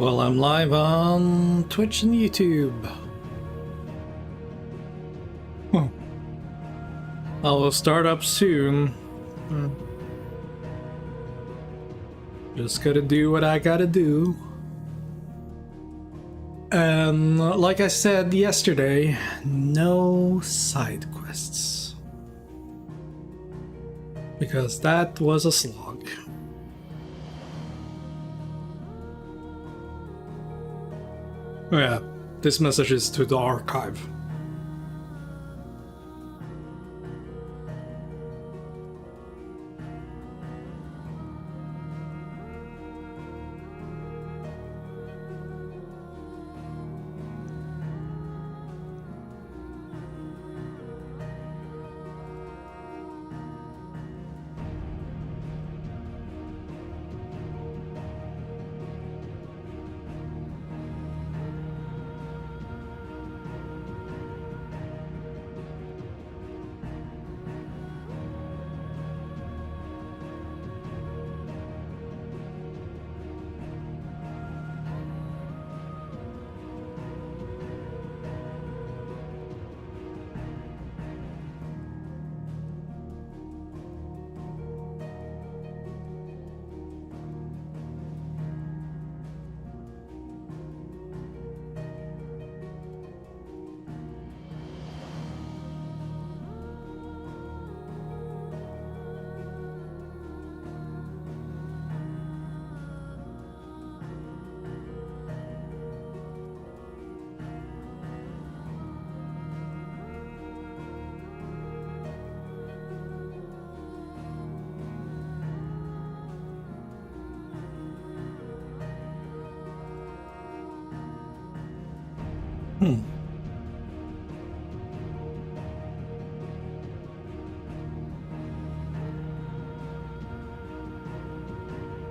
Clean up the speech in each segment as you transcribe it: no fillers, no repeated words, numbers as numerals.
Well, I'm live on Twitch and YouTube. I will start up soon. Just gotta do what I gotta do. And like I said yesterday, no side quests. Because that was a slog. Oh yeah, this message is to the archive.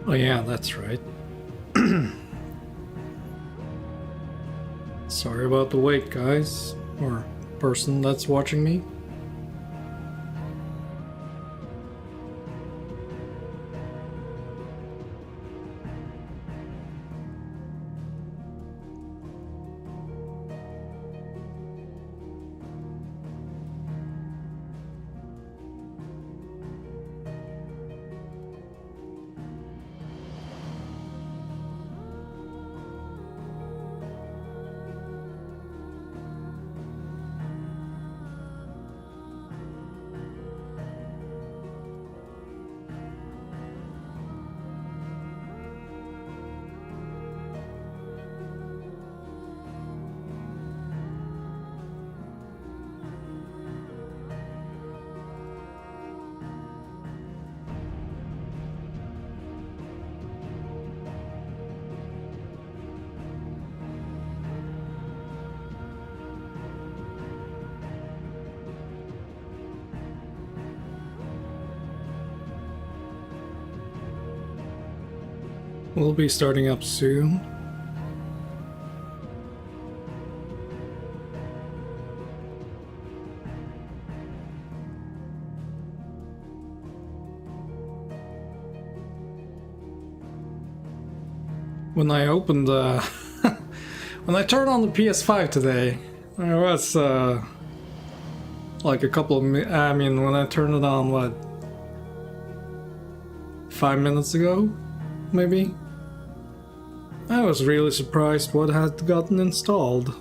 Oh yeah, that's right. Sorry about the wait, guys, or person that's watching me. We'll be starting up soon. When I opened the... when I turned on the PS5 today, there was like a couple of... I mean, when I turned it on, what? 5 minutes ago? Maybe? I was really surprised what had gotten installed.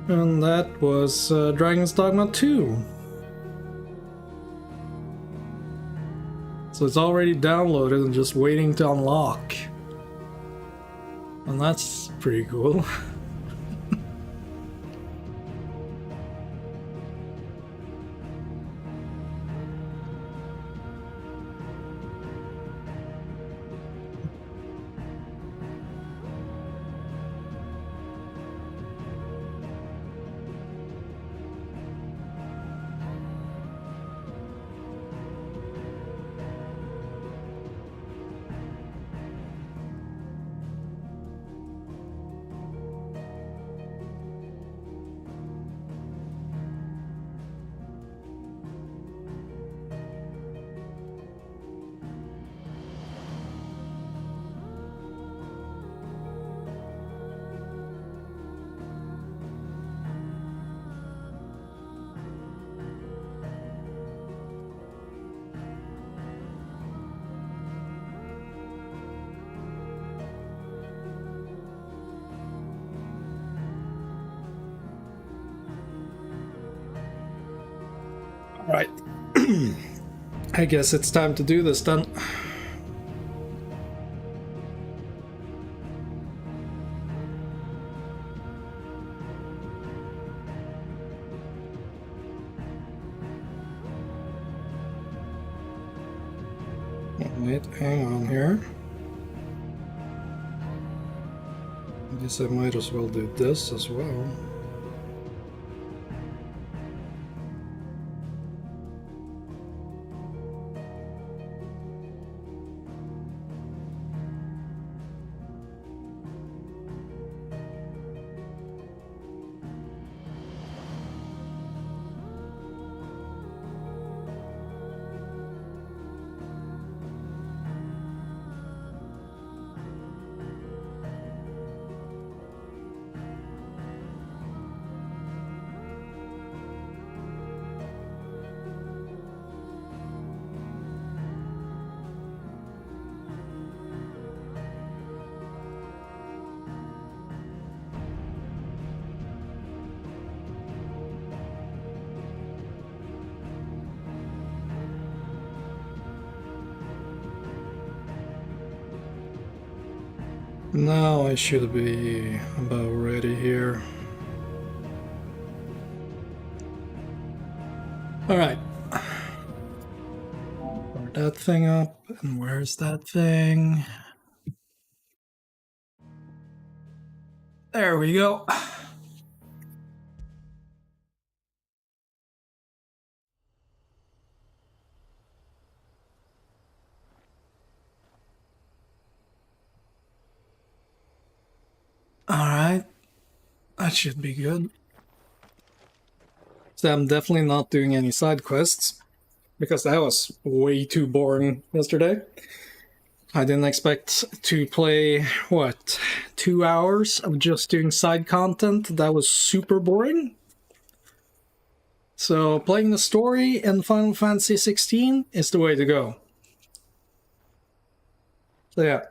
And that was Dragon's Dogma 2. So it's already downloaded and just waiting to unlock. And that's pretty cool. Right. I guess it's time to do this then. Wait, hang on here. I guess I might as well do this as well. Now I should be about ready here. Alright. Start that thing up, and where's that thing? There we go. Alright. That should be good. So I'm definitely not doing any side quests, because that was way too boring yesterday. I didn't expect to play, what, 2 hours of just doing side content? That was super boring. So playing the story in Final Fantasy XVI is the way to go. So yeah,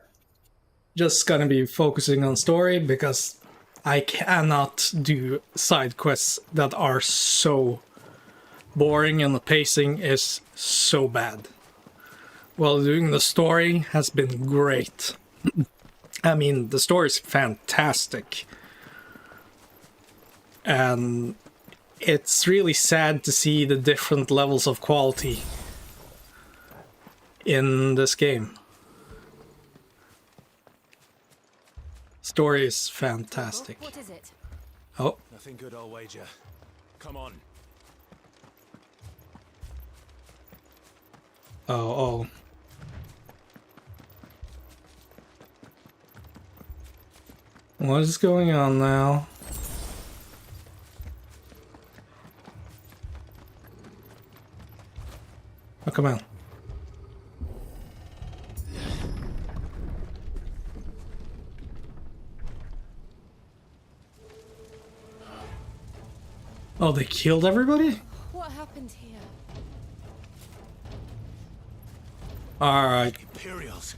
just gonna be focusing on story because I cannot do side quests that are so boring and the pacing is so bad. While doing the story has been great. I mean, the story is fantastic. And it's really sad to see the different levels of quality in this game. Story is fantastic. What is it? Oh. Nothing good, I'll wager. Come on. Oh. What is going on now? Oh, come on. Oh, they killed everybody? What happened here? Alright. Imperials.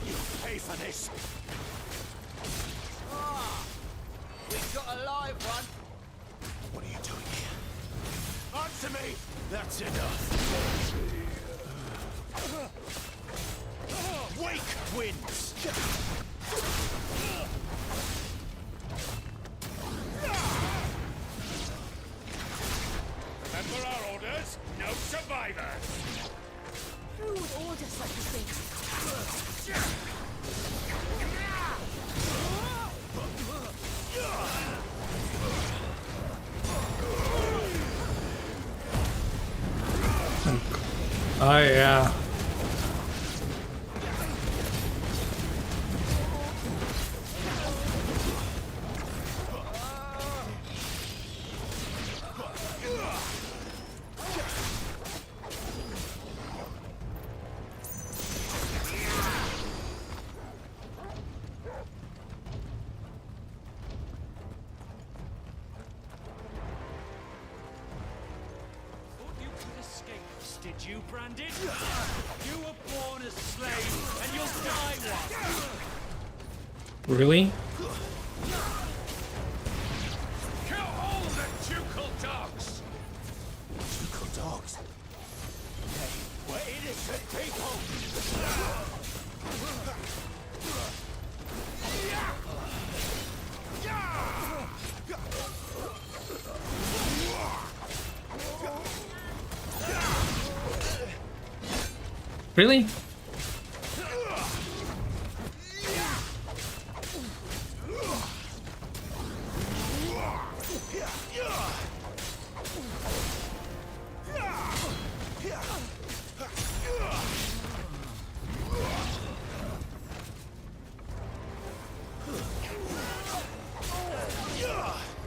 You pay for this. We've got a live one. What are you doing here? Answer me! That's enough. Wake wins! Remember our orders? No survivors! Who would order such a thing? Oh, yeah. Did you, Brandon? You were born a slave, and you'll die one. Really? Kill all the ducal dogs! Ducal Really?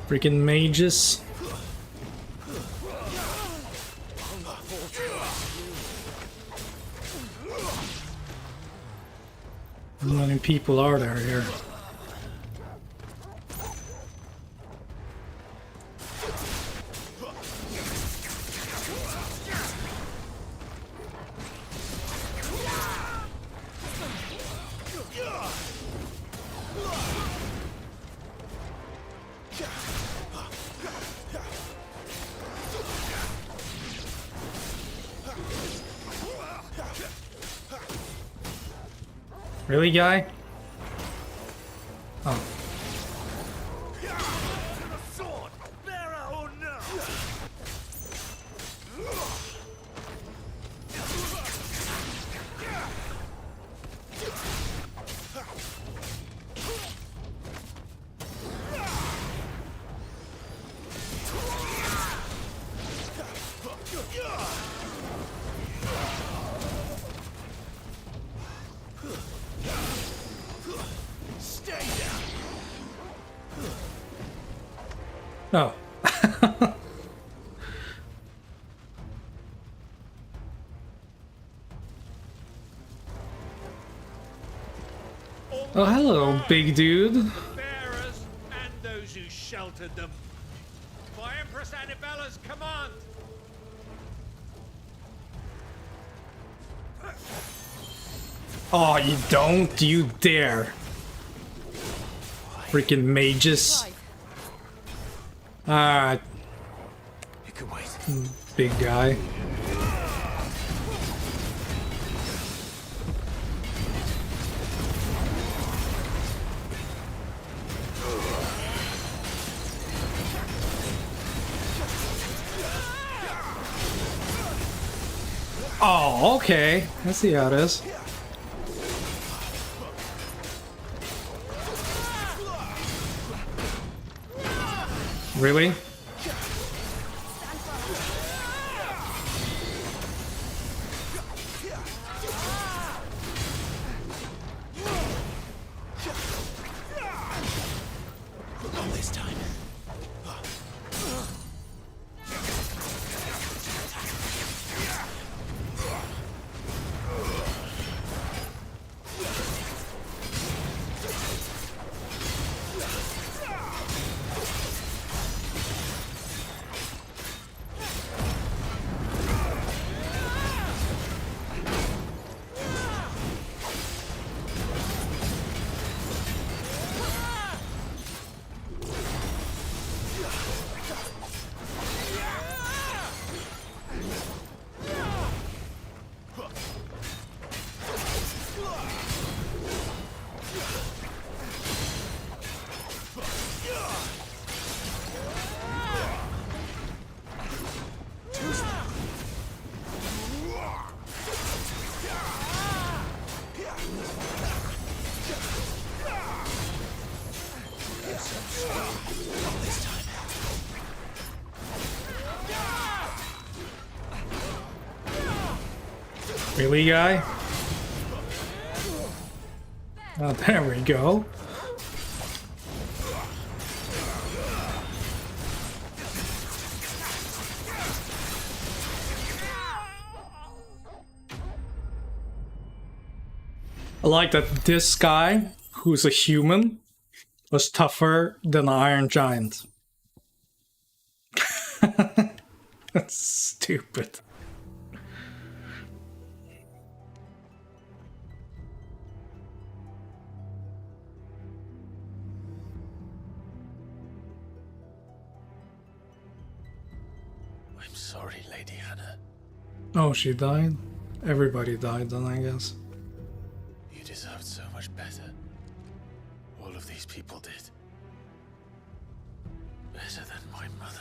Freaking mages. How many people are there here? Really, guy? Oh. Sword! Bearer or no! Oh. Oh, hello, big dude. Bearers and those who sheltered them. By Empress Annibella's command. Oh, you don't you dare. Freaking mages. Alright, You can wait. big guy. Oh, okay. I see how it is. Really? Not this time. Really, guy? Oh, there we go. I like that this guy, who's a human, was tougher than an Iron Giant. That's stupid. I'm sorry, Lady Hannah. Oh, she died? Everybody died then, I guess. You deserved so much better. All of these people did. Better than my mother.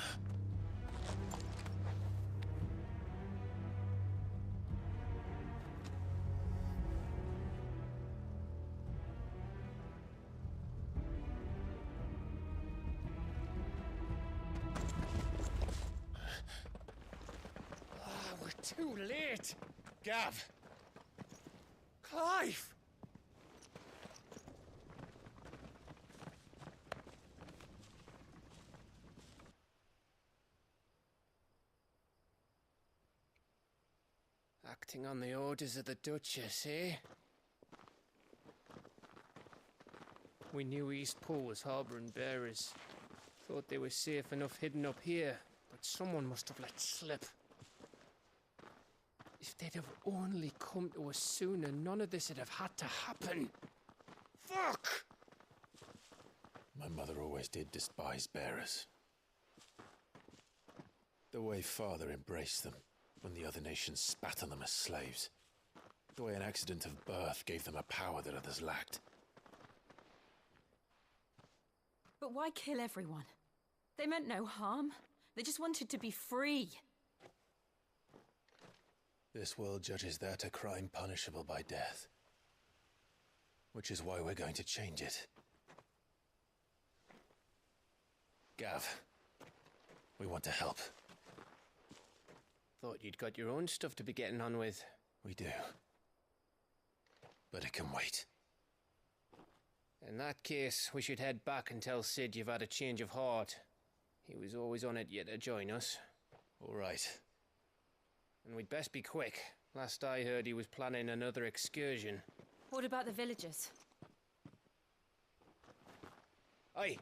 Too late! Gav! Clive! Acting on the orders of the Duchess, eh? We knew East Pool was harbouring bearers. Thought they were safe enough hidden up here, but someone must have let slip. If they'd have only come to us sooner, none of this would have had to happen. Fuck! My mother always did despise bearers. The way Father embraced them when the other nations spat on them as slaves. The way an accident of birth gave them a power that others lacked. But why kill everyone? They meant no harm. They just wanted to be free. This world judges that a crime punishable by death. Which is why we're going to change it. Gav, we want to help. Thought you'd got your own stuff to be getting on with. We do. But it can wait. In that case, we should head back and tell Sid you've had a change of heart. He was always on it yet to join us. All right. And we'd best be quick. Last I heard, he was planning another excursion. What about the villagers? Aye.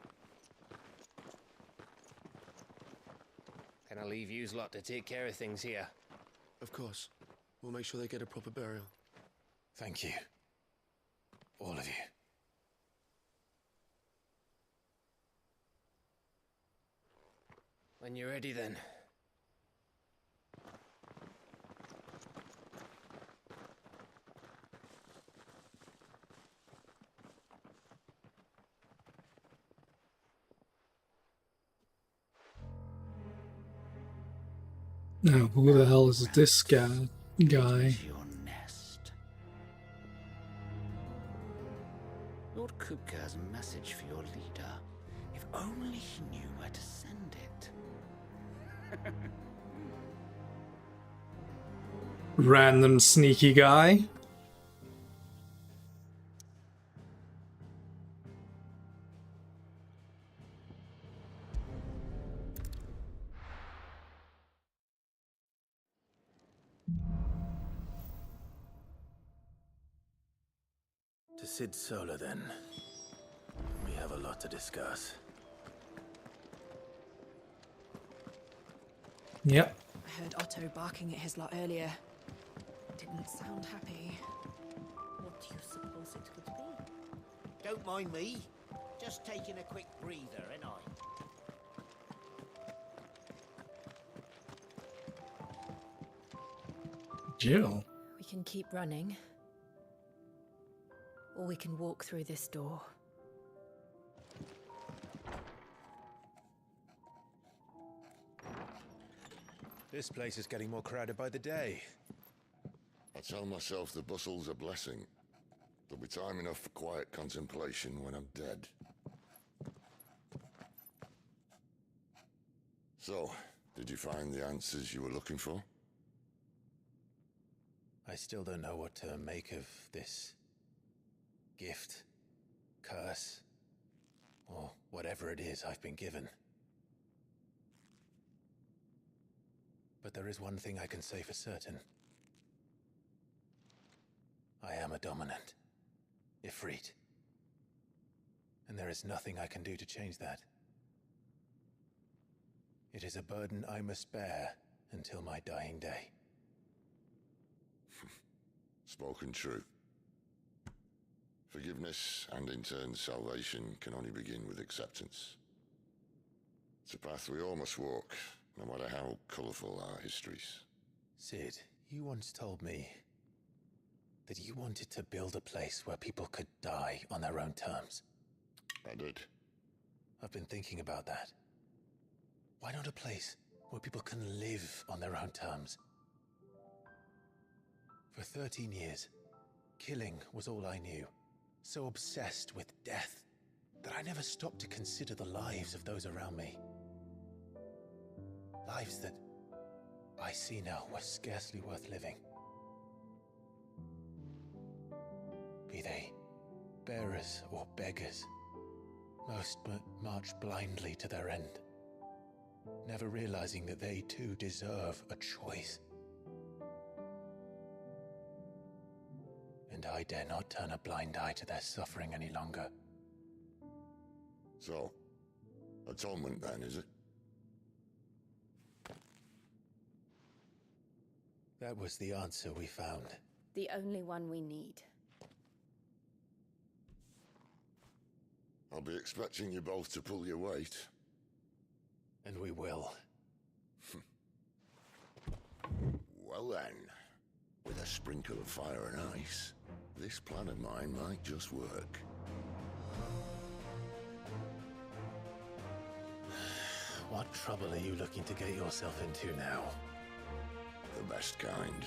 Can I leave yous lot to take care of things here? Of course. We'll make sure they get a proper burial. Thank you. All of you. When you're ready, then. Now, who the hell is this guy? Your nest. Lord Kupka has a message for your leader. If only he knew where to send it. Random sneaky guy. To Sid Solar, then. We have a lot to discuss. Yep. I heard Otto barking at his lot earlier. Didn't sound happy. What do you suppose it could be? Don't mind me. Just taking a quick breather, ain't I? Jill. We can keep running. Or we can walk through this door. This place is getting more crowded by the day. I tell myself the bustle's a blessing. There'll be time enough for quiet contemplation when I'm dead. So, did you find the answers you were looking for? I still don't know what to make of this gift, curse, or whatever it is I've been given. But there is one thing I can say for certain. I am a dominant, Ifrit. And there is nothing I can do to change that. It is a burden I must bear until my dying day. Spoken true. Forgiveness and in turn salvation can only begin with acceptance. It's a path we all must walk, no matter how colourful our histories. Sid, you once told me that you wanted to build a place where people could die on their own terms. I did. I've been thinking about that. Why not a place where people can live on their own terms? For 13 years, killing was all I knew. So obsessed with death that I never stopped to consider the lives of those around me. Lives that Iceno was scarcely worth living. Be they bearers or beggars, most march blindly to their end, never realizing that they too deserve a choice. And I dare not turn a blind eye to their suffering any longer. So, atonement then, is it? That was the answer we found. The only one we need. I'll be expecting you both to pull your weight. And we will. Well then, with a sprinkle of fire and ice, this plan of mine might just work. What trouble are you looking to get yourself into now? The best kind.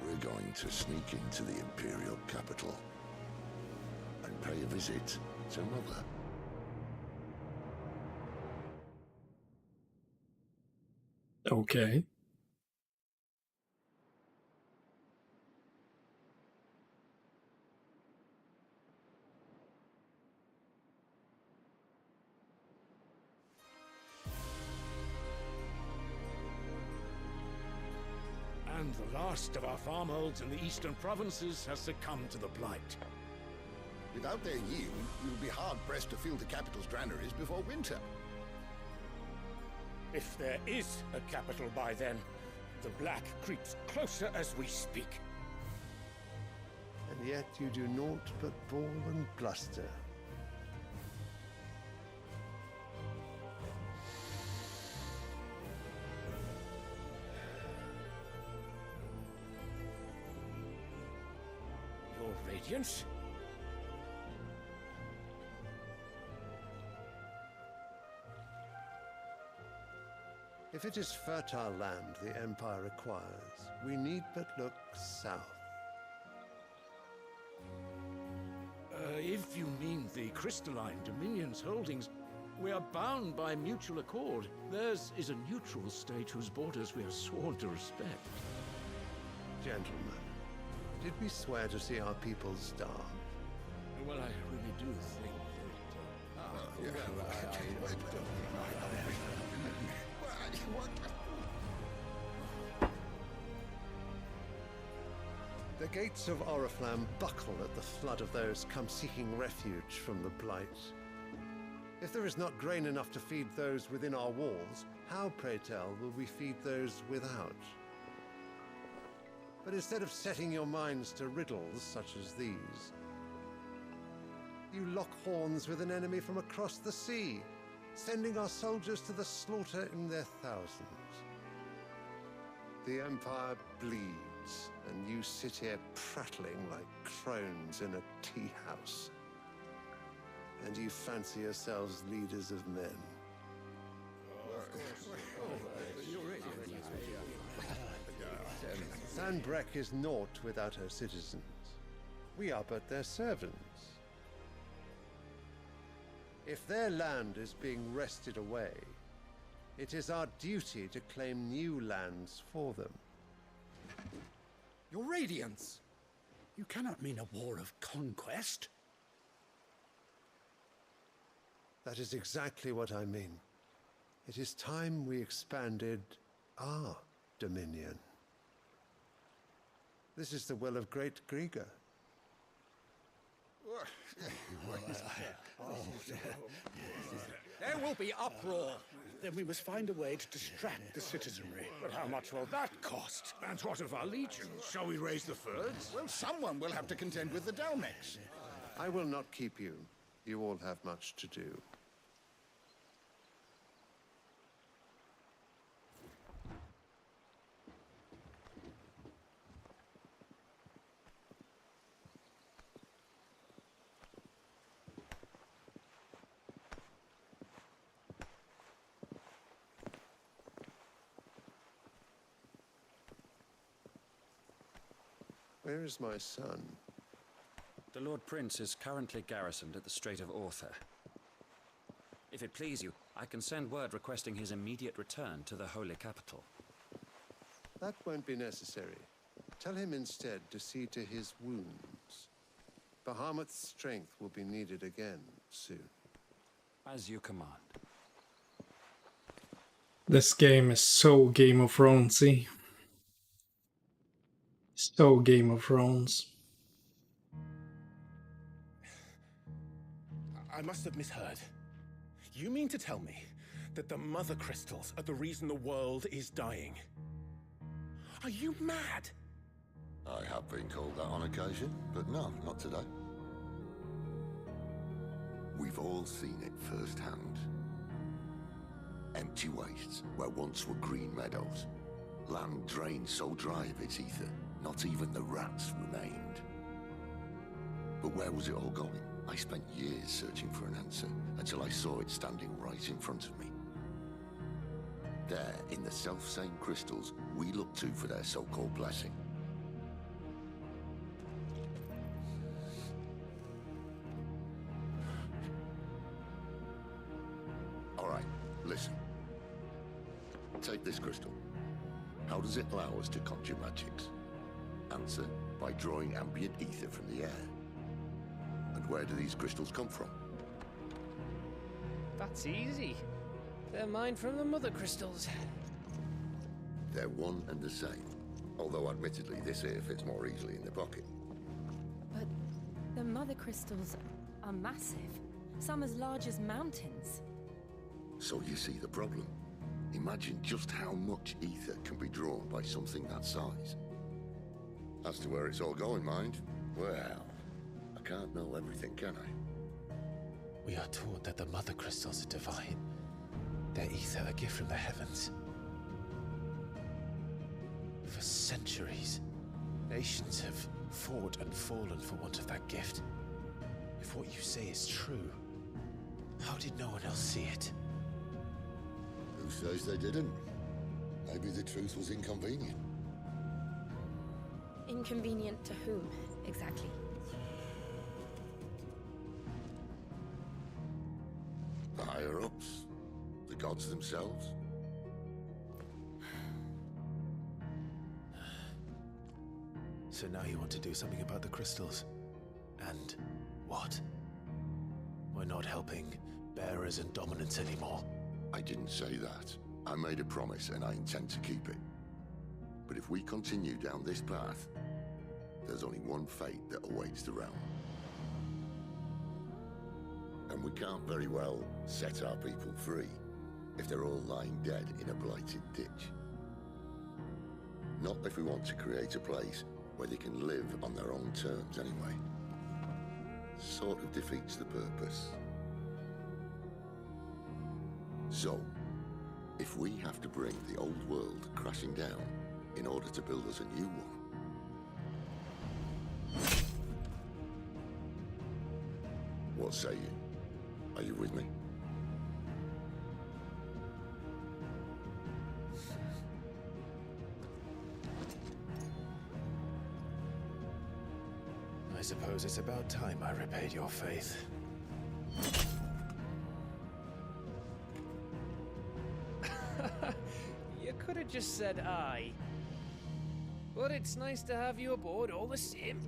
We're going to sneak into the Imperial capital and pay a visit to Mother. Okay. And the last of our farmholds in the eastern provinces has succumbed to the blight. Without their yield, you'll be hard-pressed to fill the capital's granaries before winter. If there is a capital by then, the black creeps closer as we speak. And yet you do naught but bawl and bluster. Your Radiance? If it is fertile land the Empire requires, we need but look south. If you mean the crystalline Dominion's holdings, we are bound by mutual accord. Theirs is a neutral state whose borders we are sworn to respect. Gentlemen, did we swear to see our people starve? Well, I really do think The gates of Oriflamme buckle at the flood of those come seeking refuge from the blight. If there is not grain enough to feed those within our walls, how, pray tell, will we feed those without? But instead of setting your minds to riddles such as these, you lock horns with an enemy from across the sea, sending our soldiers to the slaughter in their thousands. The Empire bleeds, and you sit here prattling like crones in a tea house. And you fancy yourselves leaders of men. Sanbreque is naught without her citizens. We are but their servants. If their land is being wrested away, it is our duty to claim new lands for them. Your Radiance! You cannot mean a war of conquest. That is exactly what I mean. It is time we expanded our dominion. This is the will of great Grieger. There will be uproar. Then we must find a way to distract the citizenry. But how much will that cost? And what of our legions? Shall we raise the Fyrds? Well, someone will have to contend with the Dalmex. I will not keep you. You all have much to do. Where is my son? The Lord Prince is currently garrisoned at the Strait of Author. If it please you, I can send word requesting his immediate return to the Holy Capital. That won't be necessary. Tell him instead to see to his wounds. Bahamut's strength will be needed again soon. As you command. This game is so Game of Thronesy. So Game of Thrones. I must have misheard. You mean to tell me that the mother crystals are the reason the world is dying? Are you mad? I have been called that on occasion, but no, not today. We've all seen it firsthand. Empty wastes where once were green meadows. Land drained so dry of its ether, not even the rats remained. But where was it all going? I spent years searching for an answer, until I saw it standing right in front of me. There, in the self-same crystals we look to for their so-called blessing. All right, listen. Take this crystal. How does it allow us to conjure magics? Answer, by drawing ambient ether from the air. And where do these crystals come from? That's easy. They're mined from the mother crystals. They're one and the same. Although admittedly this here fits more easily in the pocket. But the mother crystals are massive. Some as large as mountains. So you see the problem. Imagine just how much ether can be drawn by something that size. As to where it's all going, mind, well, I can't know everything, can I? We are taught that the mother crystals are divine. Their ether a gift from the heavens. For centuries, nations have fought and fallen for want of that gift. If what you say is true, how did no one else see it? Who says they didn't? Maybe the truth was inconvenient. Inconvenient to whom, exactly? The higher-ups? The gods themselves? So now you want to do something about the crystals? And what? We're not helping bearers and dominants anymore. I didn't say that. I made a promise and I intend to keep it. But if we continue down this path, there's only one fate that awaits the realm. And we can't very well set our people free if they're all lying dead in a blighted ditch. Not if we want to create a place where they can live on their own terms anyway. Sort of defeats the purpose. So, if we have to bring the old world crashing down in order to build us a new one, what say you? Are you with me? I suppose it's about time I repaid your faith. You could have just said aye. But it's nice to have you aboard all the same.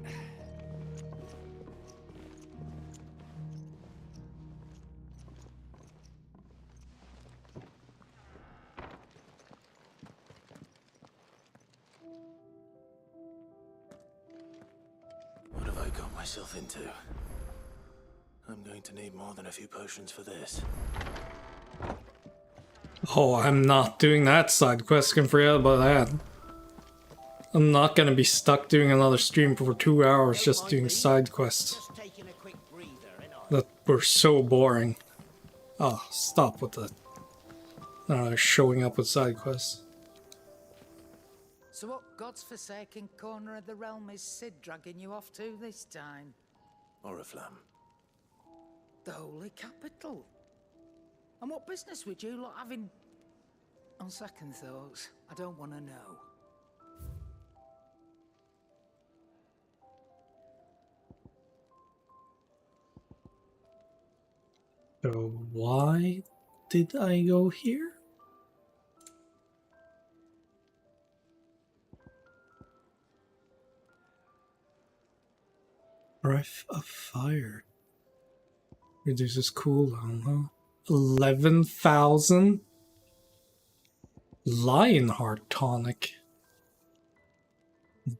What have I got myself into? I'm going to need more than a few potions for this. Oh, I'm not doing that side quest. Can forget about that. I'm not gonna be stuck doing another stream for 2 hours just doing side quests that were so boring. Oh, stop with that. Showing up with side quests. So what God's forsaken corner of the realm is Sid dragging you off to this time? Oriflamme. The Holy Capital. And what business would you lot having? On second thoughts, I don't want to know. So why did I go here? Breath of Fire. Reduces cooldown, huh? 11,000? Lionheart Tonic.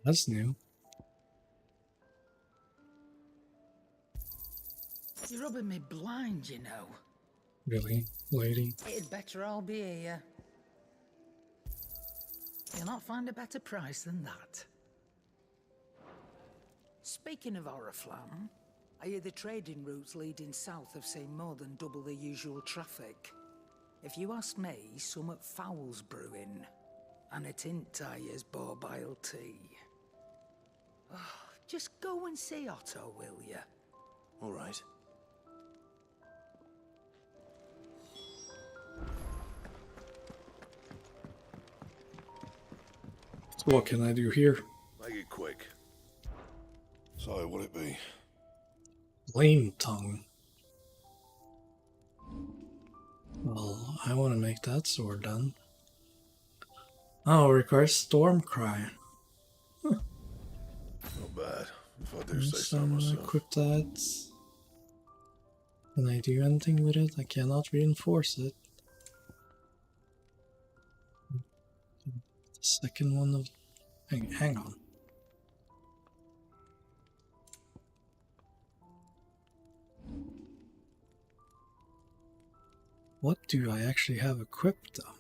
That's new. You're rubbing me blind, you know. Really, lady? It'd better all be here. You'll not find a better price than that. Speaking of Oriflamme, I hear the trading routes leading south have seen more than double the usual traffic. If you ask me, somewhat foul's brewing. And it ain't Tyre's borbile tea. Oh, just go and see Otto, will you? All right. So what can I do here? Make it quick. So, what'll it be? Flame Tongue. Well, I want to make that sword then. Oh, it requires Storm Cry. Not bad, if I do say so So myself. equip that. Can I do anything with it? I cannot reinforce it. The second one of... Hang on. What do I actually have equipped though?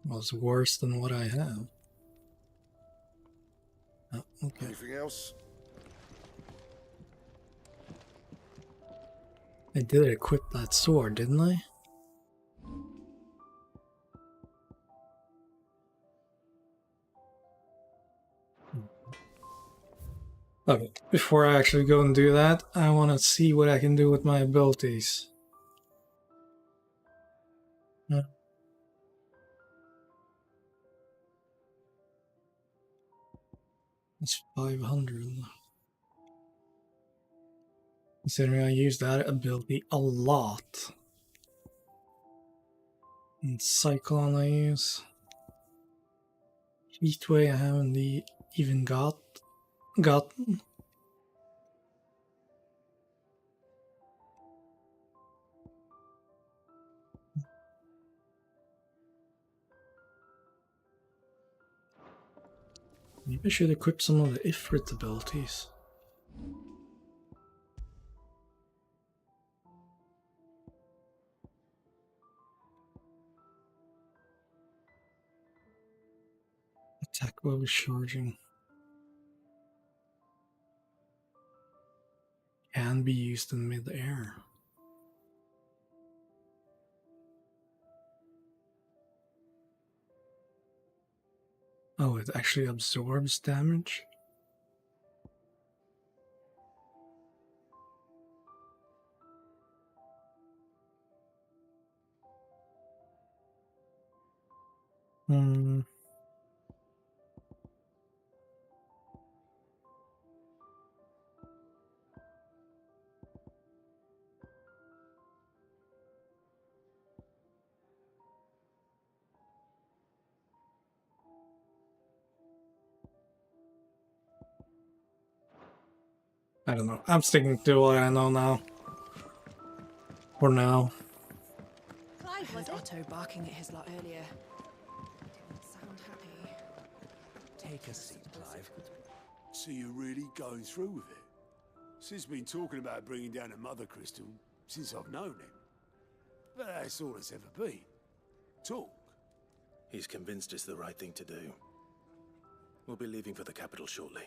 Well, it's worse than what I have. Oh, okay. Anything else? I did equip that sword, didn't I? Okay, before I actually go and do that, I want to see what I can do with my abilities. It's 500. Considering I use that ability a lot. And Cyclone I use. Heatwave I haven't even gotten. Maybe I should equip some of the Ifrit abilities. Attack while charging. Can be used in mid-air. Oh, it actually absorbs damage? I don't know. I'm sticking to what I know now. For now. I heard Otto barking at his lot earlier. Didn't sound happy. Take a seat, Clive. So you're really going through with it? Sid's been talking about bringing down a mother crystal since I've known him. But that's all it's ever been. Talk. He's convinced it's the right thing to do. We'll be leaving for the capital shortly.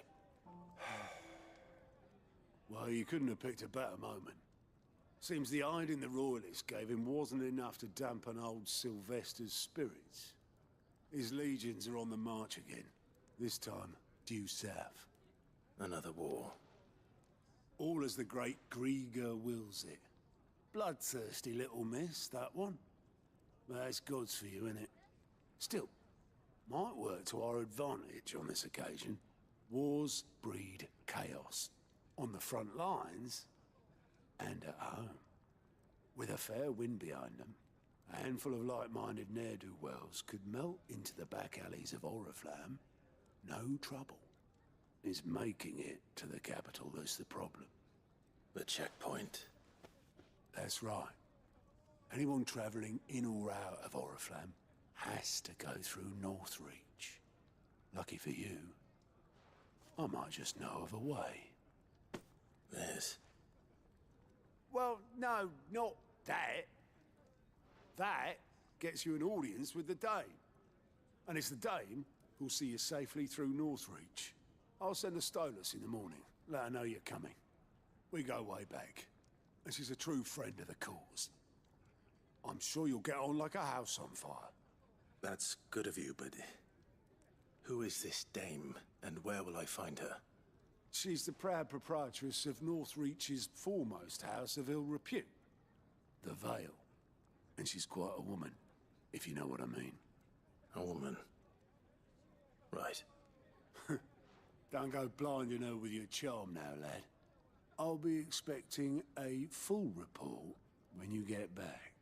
Well, you couldn't have picked a better moment. Seems the hiding the royalists gave him wasn't enough to dampen old Sylvester's spirits. His legions are on the march again, this time due south. Another war. All as the great Grieger wills it. Bloodthirsty little miss, that one. But that's God's for you, innit? Still, might work to our advantage on this occasion. Wars breed chaos. On the front lines, and at home. With a fair wind behind them, A handful of like-minded ne'er-do-wells could melt into the back alleys of Oriflamme. No trouble. It's making it to the capital that's the problem. The checkpoint. That's right. Anyone travelling in or out of Oriflamme has to go through Northreach. Lucky for you, I might just know of a way. Yes. Well, no, not that. That gets you an audience with the Dame. And it's the Dame who'll see you safely through Northreach. I'll send the Stolas in the morning, let her know you're coming. We go way back, and she's a true friend of the cause. I'm sure you'll get on like a house on fire. That's good of you, but who is this dame, and where will I find her? She's the proud proprietress of Northreach's foremost house of ill repute, the Vale. And she's quite a woman, if you know what I mean. A woman? Right. Don't go blinding her with your charm now, lad. I'll be expecting a full report when you get back.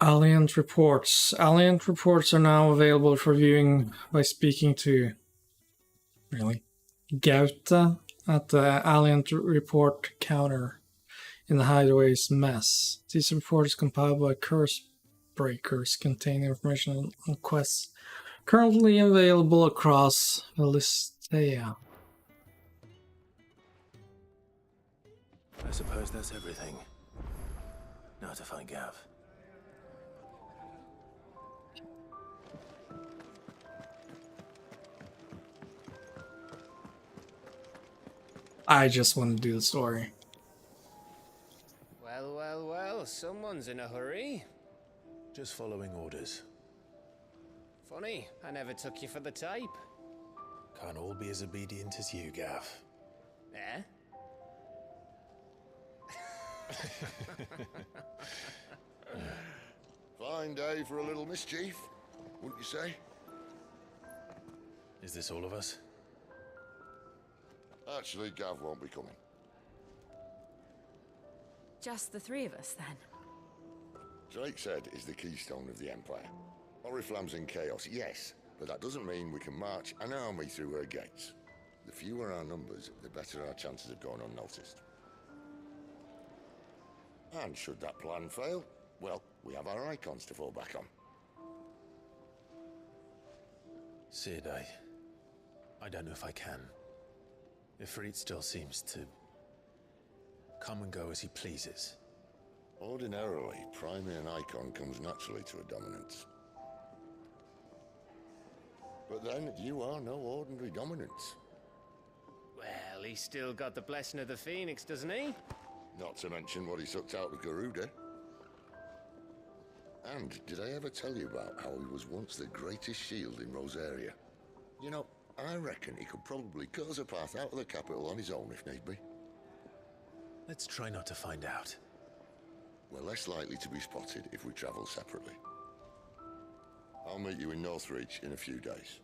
Alliant reports. Alliant reports are now available for viewing by speaking to Gauta at the Alliant report counter in the Hideaway's mess. These reports compiled by curse breakers contain information on quests currently available across Velistea. I suppose that's everything. Now to find Gav. I just want to do the story. Well, well, well, someone's in a hurry. Just following orders. Funny, I never took you for the type. Can't all be as obedient as you, Gav. Eh? Fine day for a little mischief, wouldn't you say? Is this all of us? Actually, Gav won't be coming. Just the three of us, then? Drake's Head is the keystone of the Empire. Oriflamme's in chaos, yes, but that doesn't mean we can march an army through her gates. The fewer our numbers, the better our chances of going unnoticed. And should that plan fail, well, we have our icons to fall back on. Sid, I don't know if I can. Ifrit still seems to come and go as he pleases. Ordinarily, priming an icon comes naturally to a dominance. But then, you are no ordinary dominance. Well, he's still got the blessing of the Phoenix, doesn't he? Not to mention what he sucked out of Garuda. And did I ever tell you about how he was once the greatest shield in Rosaria? You know, I reckon he could probably cut us a path out of the capital on his own if need be. Let's try not to find out. We're less likely to be spotted if we travel separately. I'll meet you in Northreach in a few days.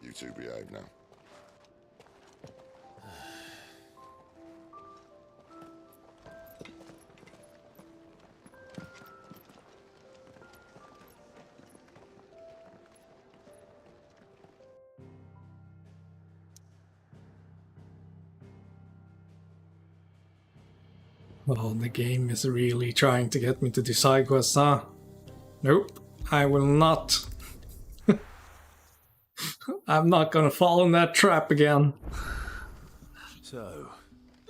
You two behave now. Well, the game is really trying to get me to do side quests, huh? Nope, I will not. I'm not gonna fall in that trap again. So,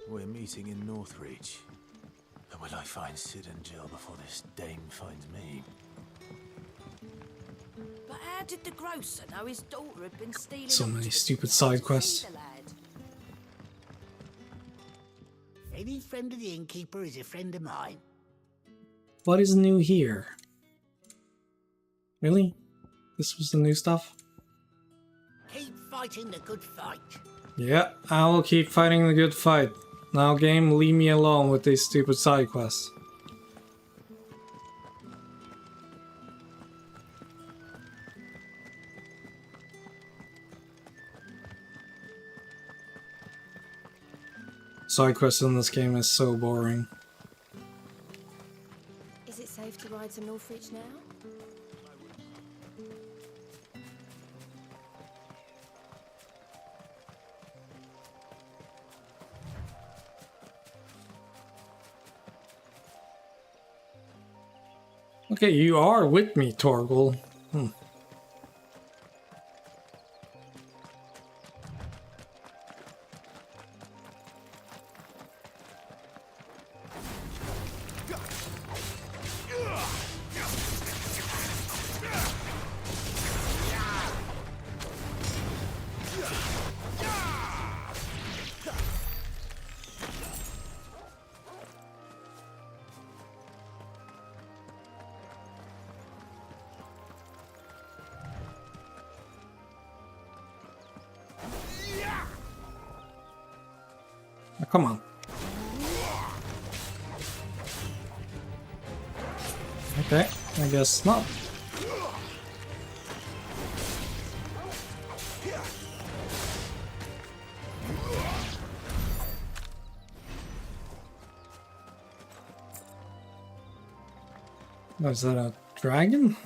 we're meeting in Northreach. And will I find Sid and Jill before this dame finds me? But how did the grocer know his daughter had been stealing? So many stupid side quests. Any friend of the innkeeper is a friend of mine. What is new here? Really? This was the new stuff? Keep fighting the good fight. Yeah, I will keep fighting the good fight. Now game, leave me alone with these stupid side quests. Side quests in this game is so boring. Is it safe to ride to Northreach now? Okay, you are with me, Torgal. Hmm. Oh, come on. Okay, I guess not. Was that a dragon?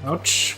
Ouch.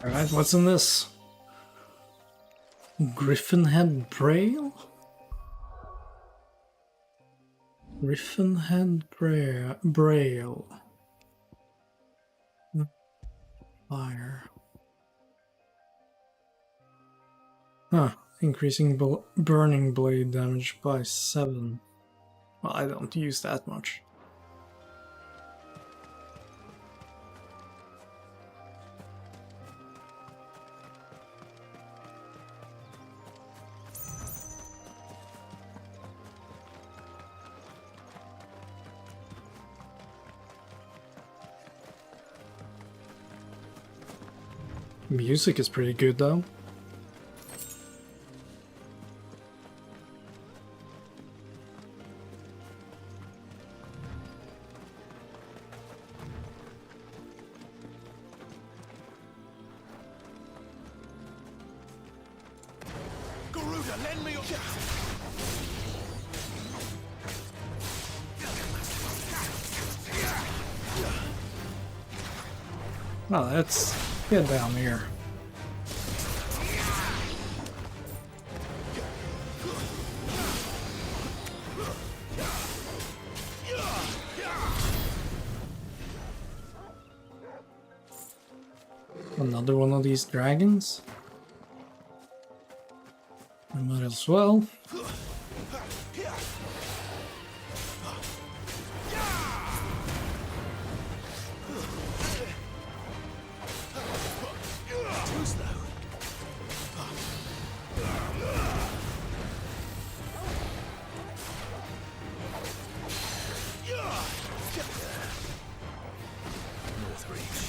Alright, what's in this? Griffin Head Braille? Griffin Head Braille. Fire. Huh. Increasing burning blade damage by 7. Well, I don't use that much. Music is pretty good though. Garuda, lend me your... Well, let's get down here. Another one of these dragons? Might as well. Too slow. North Reach.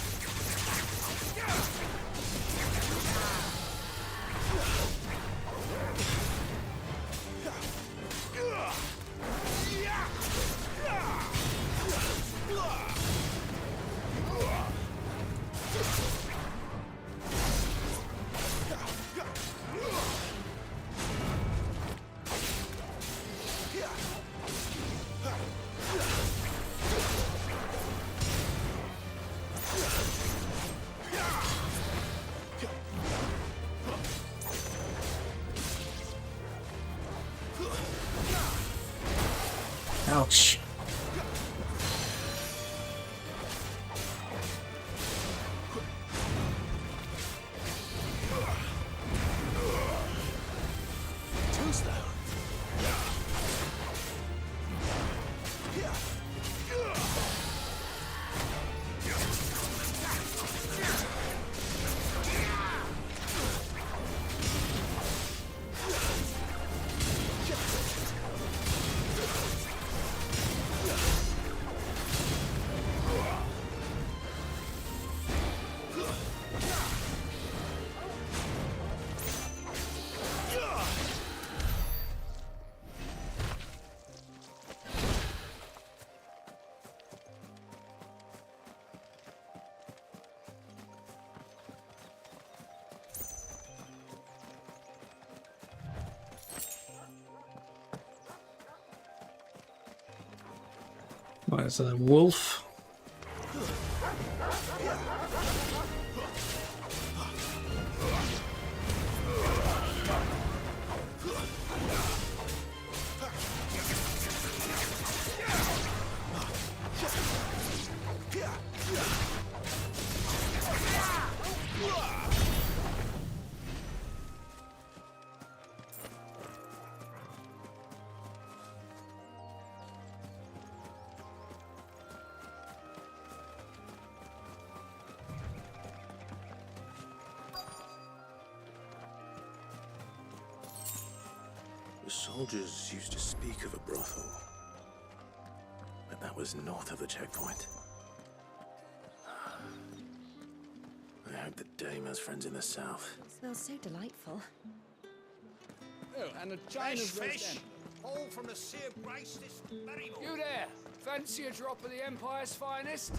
Ouch. Too slow. What is that, a wolf? The soldiers used to speak of a brothel, but that was north of the checkpoint. I hope that Dame has friends in the south. It smells so delightful. Oh, and a Fresh fish, all from the sea of grace this very morning. You there! Fancy a drop of the Empire's finest?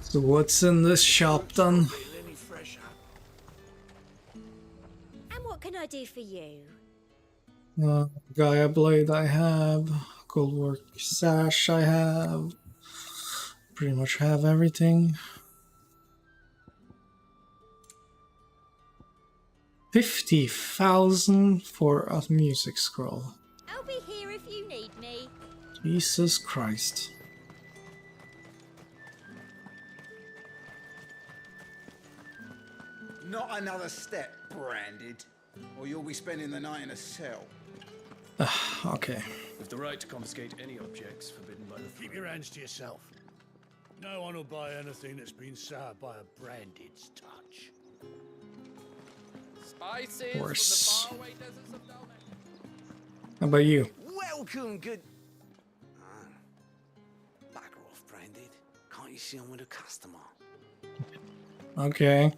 So what's in this shop then? Any fresh And what can I do for you? Gaia blade I have, goldwork sash I have, pretty much have everything. 50,000 for a music scroll. I'll be here if you need me. Jesus Christ. Not another step, branded, or you'll be spending the night in a cell. Okay. With the right to confiscate any objects forbidden by the Keep your hands to yourself. No one will buy anything that's been soured by a branded's touch. Spices Worse. from the faraway deserts of Dalmatia. How about you? Welcome, good... Bugger off, branded. Can't you see I'm with a customer? Okay.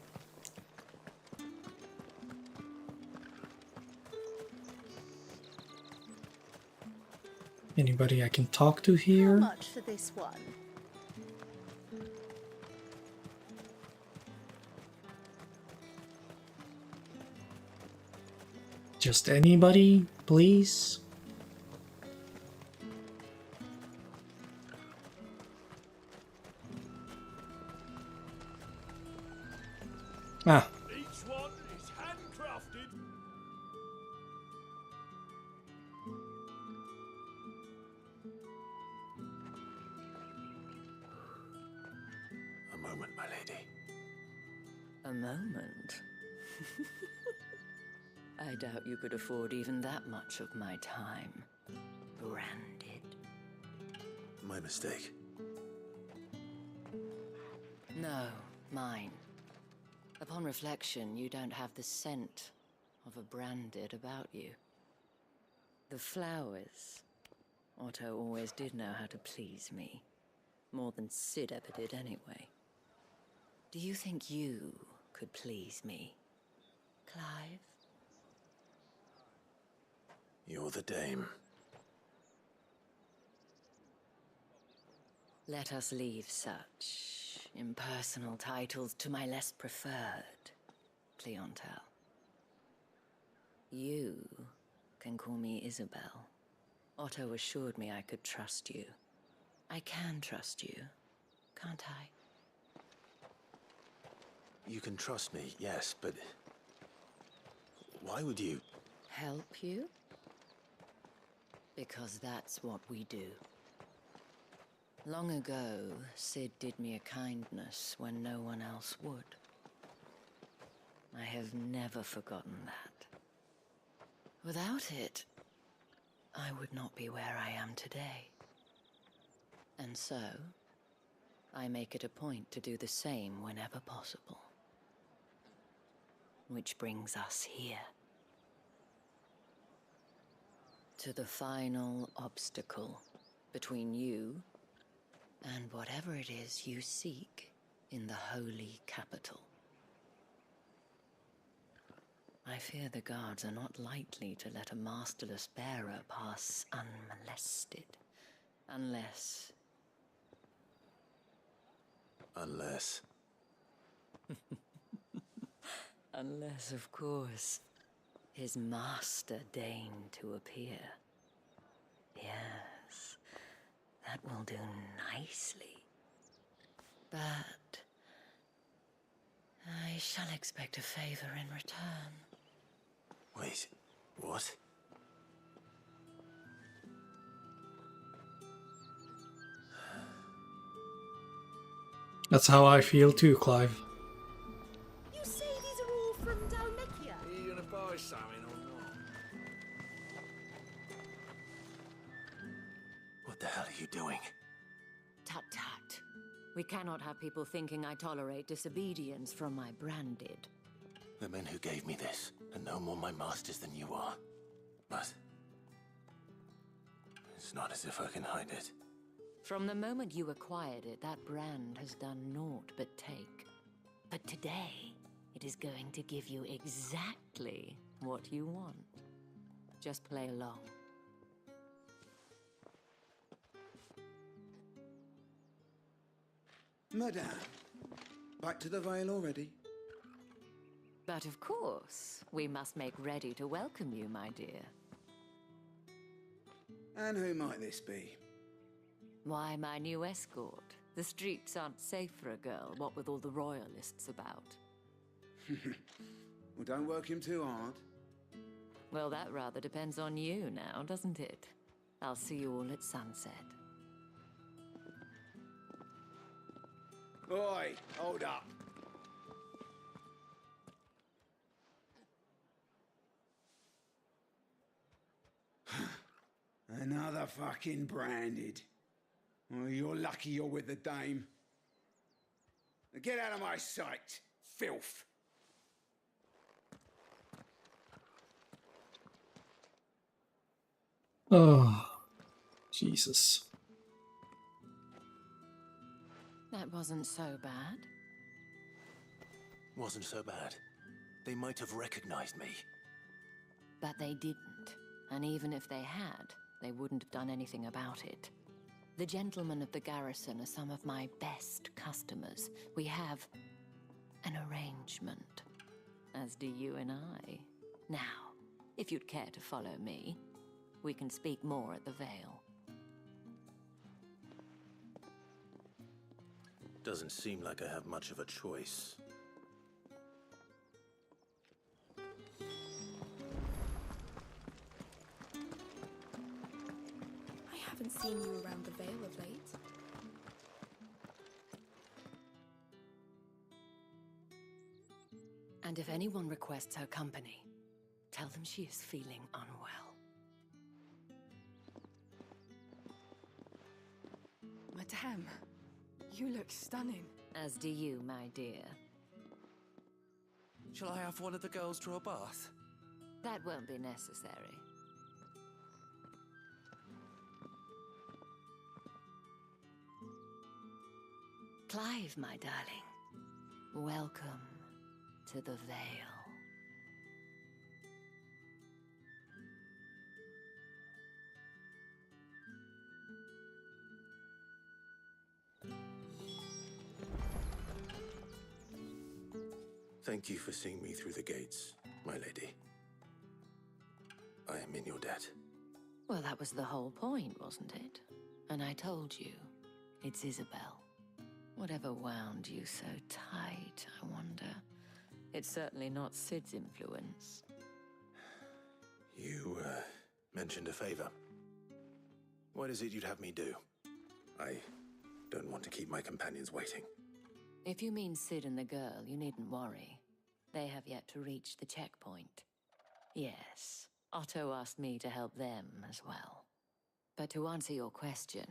Anybody I can talk to here? How much for this one? Just anybody, please? Ah. Each one is handcrafted. A moment, my lady. A moment. I doubt you could afford even that much of my time. Branded. My mistake. No, mine. Upon reflection, you don't have the scent of a branded about you. The flowers. Otto always did know how to please me. More than Sid ever did anyway. Do you think you could please me, Clive? You're the dame. Let us leave such impersonal titles to my less preferred clientele. You can call me Isabel. Otto assured me I could trust you. I can trust you, can't I? You can trust me, yes, but... why would you... Help you? Because that's what we do. Long ago, Sid did me a kindness when no one else would. I have never forgotten that. Without it, I would not be where I am today. And so, I make it a point to do the same whenever possible. Which brings us here. To the final obstacle between you and whatever it is you seek in the holy capital. I fear the guards are not likely to let a masterless bearer pass unmolested. Unless... Unless, of course, his master deigned to appear. Yes, that will do nicely. But I shall expect a favor in return. Wait, what? That's how I feel too, Clive. You say these are all from Dalmekia? Are you gonna buy something or not? What the hell are you doing? Tut tut. We cannot have people thinking I tolerate disobedience from my branded. The men who gave me this are no more my masters than you are. But... it's not as if I can hide it. From the moment you acquired it, that brand has done naught but take. But today, it is going to give you exactly what you want. Just play along. Madame, back to the Vale already? But of course, we must make ready to welcome you, my dear. And who might this be? Why, my new escort. The streets aren't safe for a girl, what with all the royalists about. Well, don't work him too hard. Well, that rather depends on you now, doesn't it? I'll see you all at sunset. Oi, hold up. Another fucking branded. Well, you're lucky you're with the dame. Now get out of my sight, filth. Oh, Jesus. That wasn't so bad. Wasn't so bad. They might have recognized me. But they didn't. And even if they had, they wouldn't have done anything about it. The gentlemen of the garrison are some of my best customers. We have an arrangement, as do you and I. Now, if you'd care to follow me, we can speak more at the Vale. Doesn't seem like I have much of a choice. I haven't seen you around the Vale of late. And if anyone requests her company, Tell them she is feeling unwell. Madame, you look stunning. As do you, my dear. Shall I have one of the girls draw a bath? That won't be necessary. Clive, my darling. Welcome to the Vale. Thank you for seeing me through the gates, my lady. I am in your debt. Well, that was the whole point, wasn't it? And I told you, it's Isabel. Whatever wound you so tight, I wonder. It's certainly not Sid's influence. You, mentioned a favor. What is it you'd have me do? I don't want to keep my companions waiting. If you mean Sid and the girl, you needn't worry. They have yet to reach the checkpoint. Yes, Otto asked me to help them as well. But to answer your question,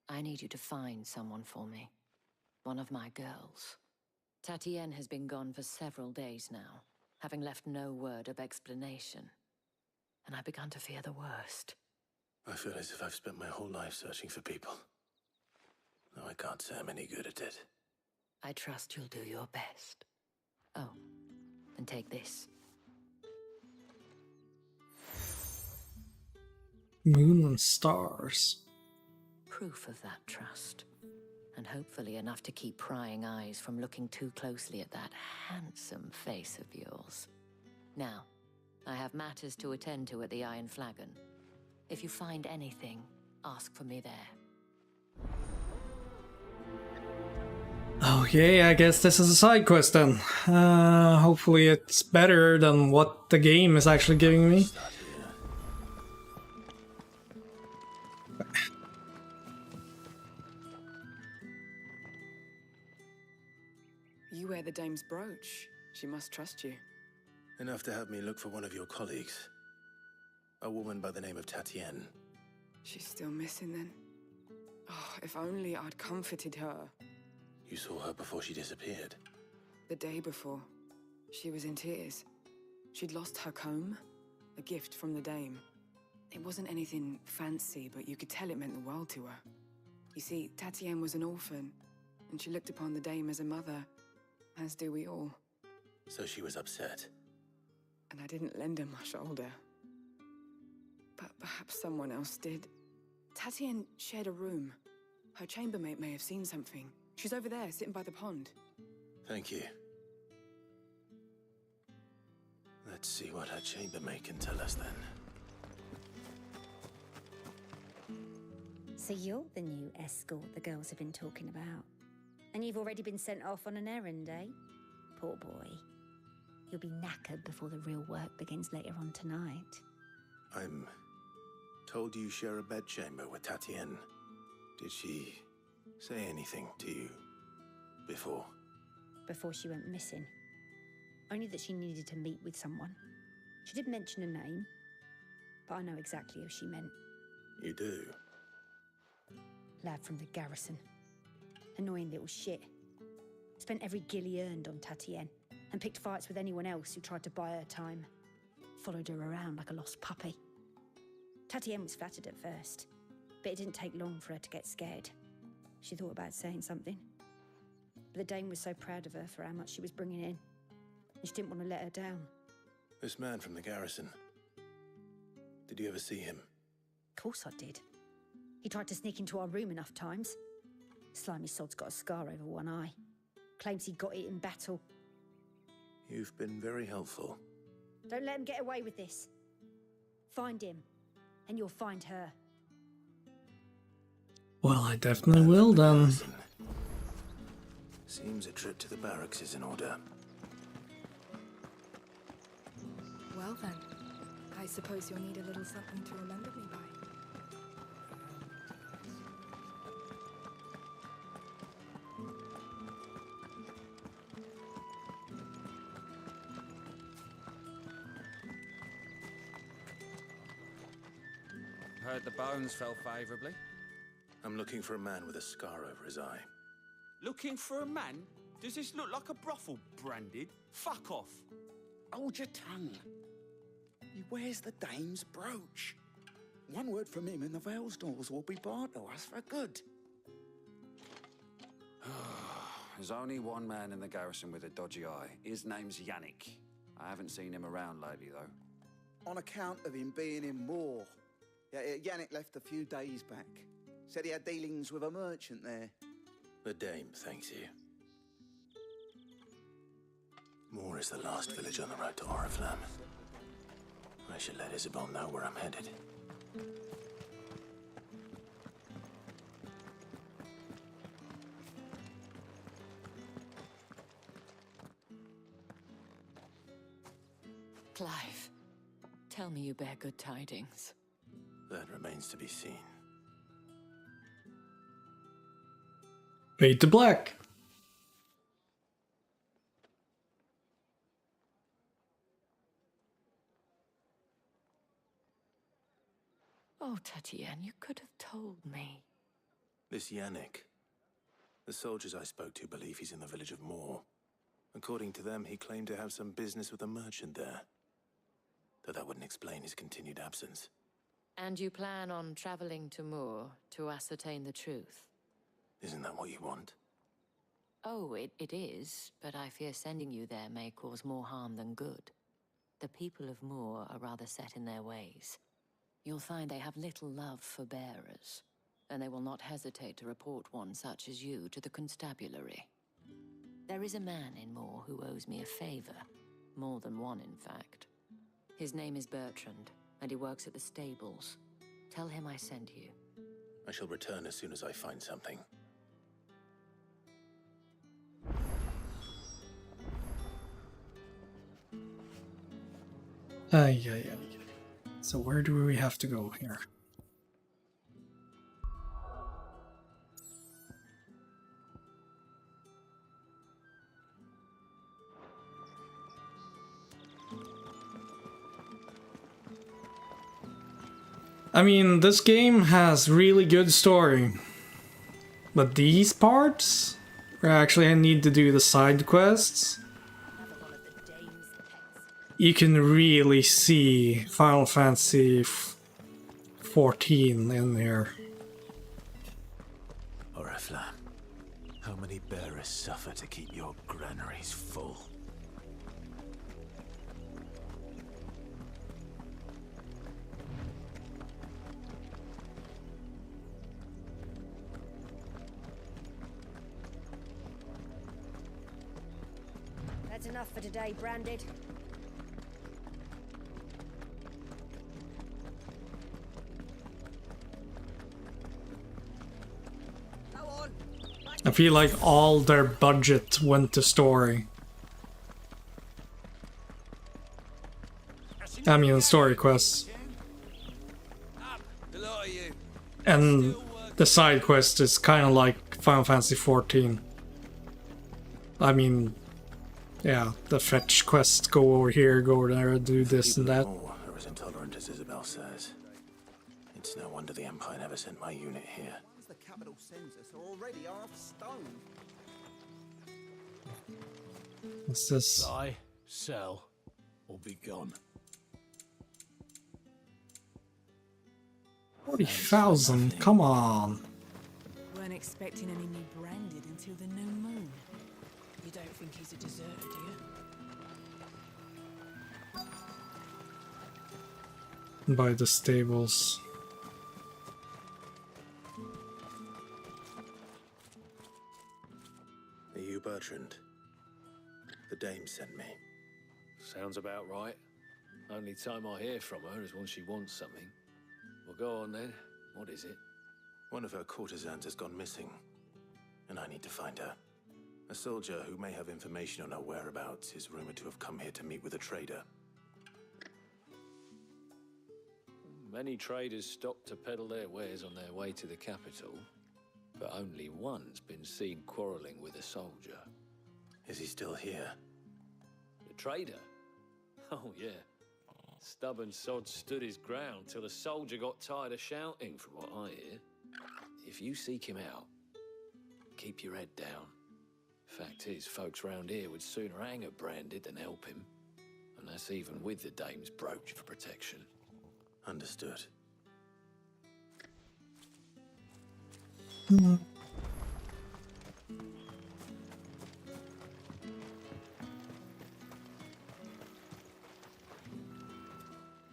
I need you to find someone for me. One of my girls. Tatienne has been gone for several days now, having left no word of explanation. And I've begun to fear the worst. I feel as if I've spent my whole life searching for people. No, I can't say I'm any good at it. I trust you'll do your best. Oh, and take this. Moon and stars. Proof of that trust. And hopefully enough to keep prying eyes from looking too closely at that handsome face of yours. Now, I have matters to attend to at the Iron Flagon. If you find anything, ask for me there. Okay, I guess this is a side quest then. Hopefully it's better than what the game is actually giving me. You wear the dame's brooch. She must trust you. Enough to have me look for one of your colleagues. A woman by the name of Tatienne. She's still missing then. Oh, if only I'd comforted her. You saw her before she disappeared. The day before, she was in tears. She'd lost her comb, a gift from the dame. It wasn't anything fancy, but you could tell it meant the world to her. You see, Tatienne was an orphan, and she looked upon the dame as a mother, as do we all. So she was upset. And I didn't lend her my shoulder. But perhaps someone else did. Tatienne shared a room. Her chambermaid may have seen something. She's over there, sitting by the pond. Thank you. Let's see what her chambermaid can tell us then. So you're the new escort the girls have been talking about. And you've already been sent off on an errand, eh? Poor boy. You'll be knackered before the real work begins later on tonight. I'm told you share a bedchamber with Tatienne. Did she say anything to you before? Before she went missing. Only that she needed to meet with someone. She did mention a name, but I know exactly who she meant. You do? Lad from the garrison. Annoying little shit. Spent every gil he earned on Tatienne, and picked fights with anyone else who tried to buy her time. Followed her around like a lost puppy. Tatienne was flattered at first, but it didn't take long for her to get scared. She thought about saying something. But the dame was so proud of her for how much she was bringing in, and she didn't want to let her down. This man from the garrison. Did you ever see him? Of course I did. He tried to sneak into our room enough times. Slimy sod's got a scar over one eye. Claims he got it in battle. You've been very helpful. Don't let him get away with this. Find him, and you'll find her. Well, I definitely will then. Seems a trip to the barracks is in order. Well then, I suppose you'll need a little something to remember me by. Heard the bones fell favourably. I'm looking for a man with a scar over his eye. Looking for a man? Does this look like a brothel, Branded? Fuck off. Hold your tongue. He wears the dame's brooch. One word from him and the Vale's doors will be barred to us for good. There's only one man in the garrison with a dodgy eye. His name's Yannick. I haven't seen him around lately, though. On account of him being in war. Yeah, Yannick left a few days back. Said he had dealings with a merchant there. The dame thanks you. Moor is the last village on the road to Oriflamme. I should let Isabel know where I'm headed. Clive, tell me you bear good tidings. That remains to be seen. Fade to black. Oh, Tatienne, you could have told me. This Yannick. The soldiers I spoke to believe he's in the village of Moor. According to them, he claimed to have some business with a merchant there. Though that wouldn't explain his continued absence. And you plan on traveling to Moor to ascertain the truth? Isn't that what you want? Oh, it is, but I fear sending you there may cause more harm than good. The people of Moor are rather set in their ways. You'll find they have little love for bearers, and they will not hesitate to report one such as you to the constabulary. There is a man in Moor who owes me a favor. More than one, in fact. His name is Bertrand, and he works at the stables. Tell him I sent you. I shall return as soon as I find something. Yeah. So where do we have to go here? I mean, this game has really good story. But these parts, where actually I need to do the side quests, you can really see Final Fantasy 14 in here. Oriflamme, how many bearers suffer to keep your granaries full? That's enough for today, Branded. I feel like all their budget went to story. I mean, story quests. And the side quest is kind of like Final Fantasy 14. I mean, yeah, the fetch quest, go over here, go over there, do this and that. Are as intolerant as Isabel says. It's no wonder the Empire never sent my unit here. The capital census are already half stone. What's this? Buy, sell, or be gone. 40,000, come on. Weren't expecting any new Branded until the new moon. You don't think he's a deserter, do you? By the stables. Are you Bertrand? The dame sent me. Sounds about right. Only time I hear from her is when she wants something. Well, go on then. What is it? One of her courtesans has gone missing, and I need to find her. A soldier who may have information on her whereabouts is rumored to have come here to meet with a trader. Many traders stop to peddle their wares on their way to the capital, but only one's been seen quarreling with a soldier. Is he still here? The trader? Oh, yeah. Stubborn sod stood his ground till the soldier got tired of shouting, from what I hear. If you seek him out, keep your head down. Fact is, folks round here would sooner hang a branded than help him. And that's even with the dame's brooch for protection. Understood.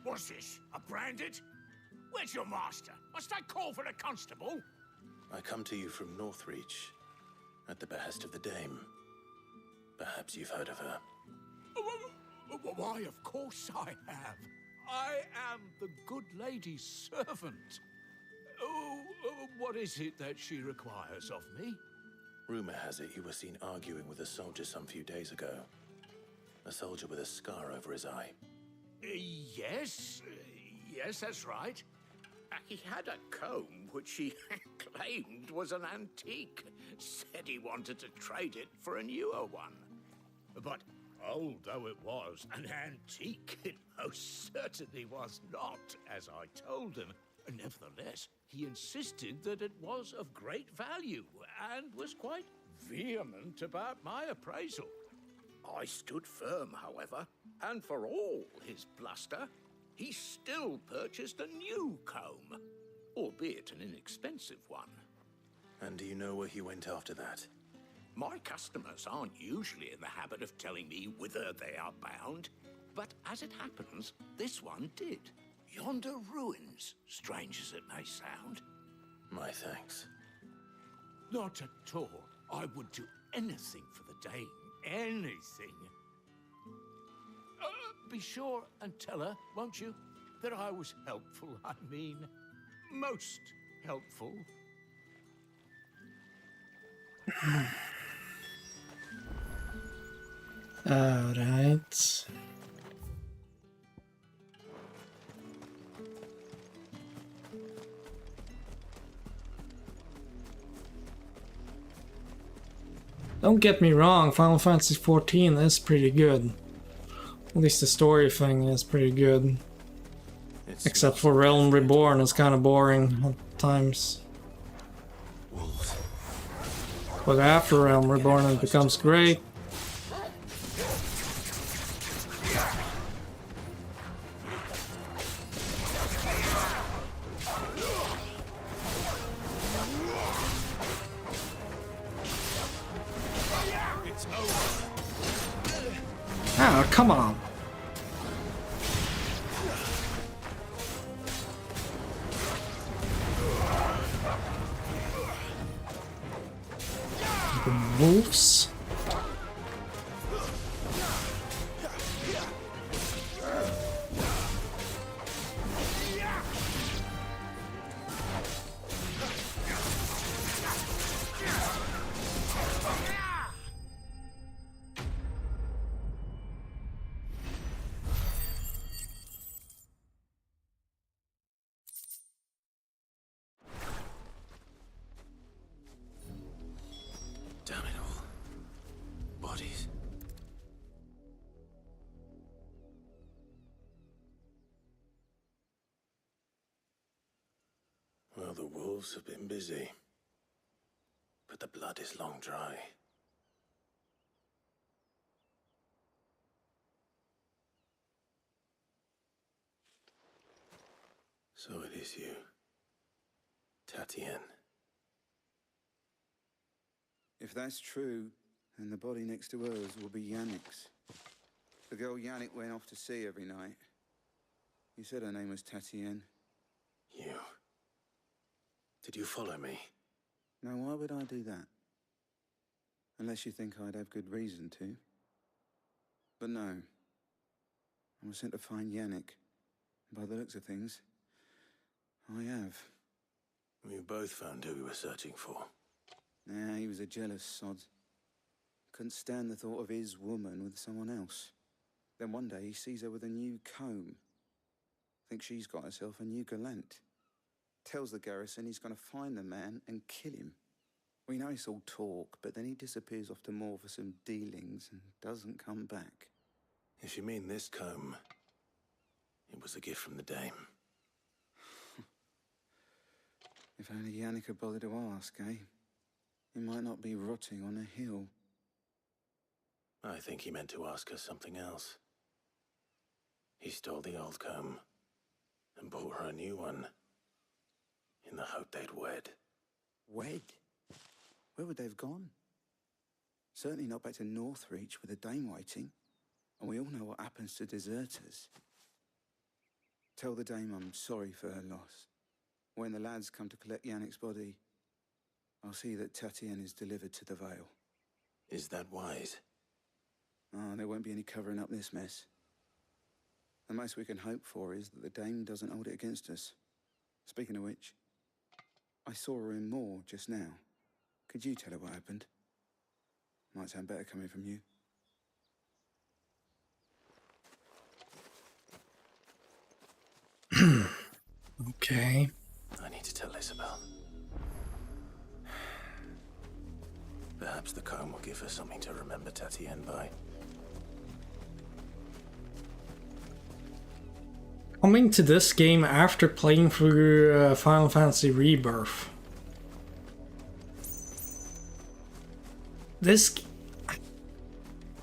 What's this? A branded? Where's your master? Must I call for a constable? I come to you from Northreach, at the behest of the dame. Perhaps you've heard of her. Why, of course I have. I am the good lady's servant. What is it that she requires of me? Rumor has it you were seen arguing with a soldier some few days ago. A soldier with a scar over his eye. Yes, that's right. He had a comb which he claimed was an antique. Said he wanted to trade it for a newer one. But old though it was, an antique it most certainly was not, as I told him. Nevertheless, he insisted that it was of great value and was quite vehement about my appraisal. I stood firm, however, and for all his bluster, he still purchased a new comb, albeit an inexpensive one. And do you know where he went after that? My customers aren't usually in the habit of telling me whither they are bound, but as it happens, this one did. Yonder ruins, strange as it may sound. My thanks. Not at all. I would do anything for the dame. Anything. Be sure and tell her, won't you, that I was helpful. I mean, most helpful. Alright. Don't get me wrong, Final Fantasy XIV is pretty good. At least the story thing is pretty good. Except for Realm Reborn, it's kind of boring at times. But after Realm Reborn it becomes great. Ah, come on. The wolves. Damn it all. Bodies. Well, the wolves have been busy. But the blood is long dry. So it is you, Tatienne. If that's true, then the body next to hers will be Yannick's. The girl Yannick went off to sea every night. You said her name was Tatienne. You. Did you follow me? Now, why would I do that? Unless you think I'd have good reason to. But no. I was sent to find Yannick. By the looks of things, I have. We both found who we were searching for. Nah, he was a jealous sod. Couldn't stand the thought of his woman with someone else. Then one day he sees her with a new comb. Thinks she's got herself a new gallant. Tells the garrison he's going to find the man and kill him. We know it's all talk, but then he disappears off to Moor for some dealings and doesn't come back. If you mean this comb, It was a gift from the dame. If only Yannick had bothered to ask, eh? He might not be rotting on a hill. I think he meant to ask her something else. He stole the old comb and bought her a new one in the hope they'd wed. Wed? Where would they have gone? Certainly not back to Northreach with a dame waiting. And we all know what happens to deserters. Tell the dame I'm sorry for her loss. When the lads come to collect Yannick's body, I'll see that Tatienne is delivered to the Vale. Is that wise? Oh, there won't be any covering up this mess. The most we can hope for is that the dame doesn't hold it against us. Speaking of which, I saw her in Moor just now. Could you tell her what happened? Might sound better coming from you. Okay. I need to tell Isabel. Perhaps the comb will give her something to remember Tatienne by. Coming to this game after playing through Final Fantasy Rebirth.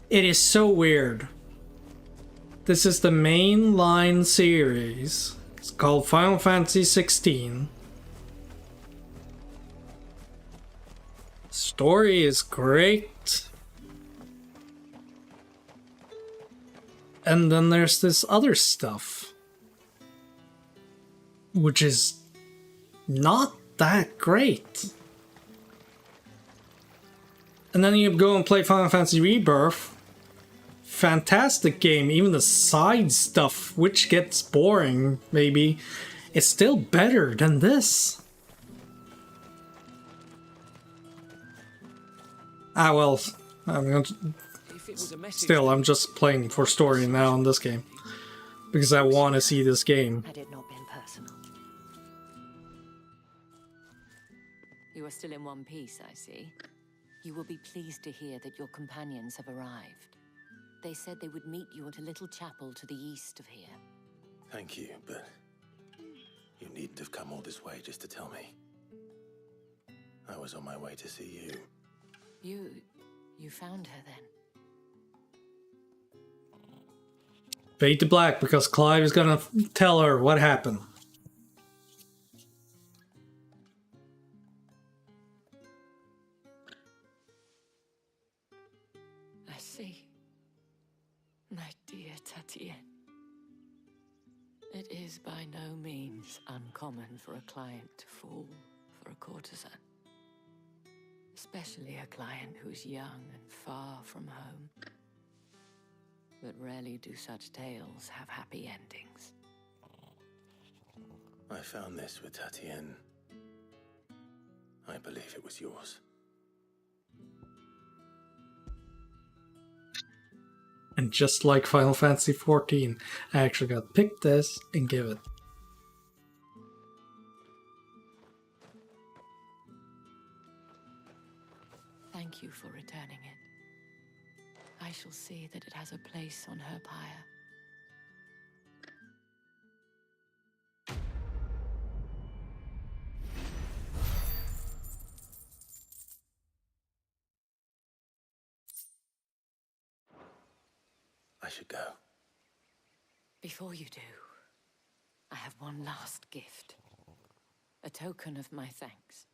It is so weird. This is the mainline series. It's called Final Fantasy XVI. Story is great. And then there's this other stuff, which is not that great. And then you go and play Final Fantasy Rebirth. Fantastic game. Even the side stuff, which gets boring, maybe, it's still better than this. Ah, well, I'm just playing for story now in this game. Because I want to see this game. Had it not been personal. You are still in one piece, I see. You will be pleased to hear that your companions have arrived. They said they would meet you at a little chapel to the east of here. Thank you, but you needn't have come all this way just to tell me. I was on my way to see you. You found her then? Fade to black because Clive is gonna tell her what happened. I see. My dear Tatienne. It is by no means uncommon for a client to fall for a courtesan. Especially a client who's young and far from home. But rarely do such tales have happy endings. I found this with Tatienne. I believe it was yours. And just like Final Fantasy XIV, I actually got to pick this and give it. Thank you for returning it. I shall see that it has a place on her pyre. I should go. Before you do, I have one last gift. A token of my thanks.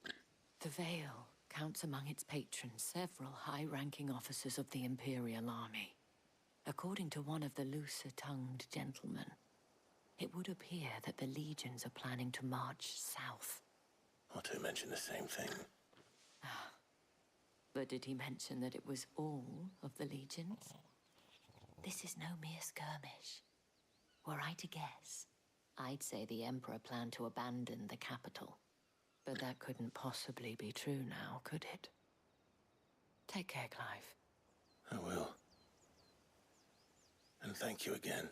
The Vale counts among its patrons several high-ranking officers of the Imperial Army. According to one of the looser-tongued gentlemen, it would appear that the legions are planning to march south. Or to mention the same thing. But did he mention that it was all of the legions? This is no mere skirmish. Were I to guess, I'd say the Emperor planned to abandon the capital. But that couldn't possibly be true now, could it? Take care, Clive. I will. And thank you again.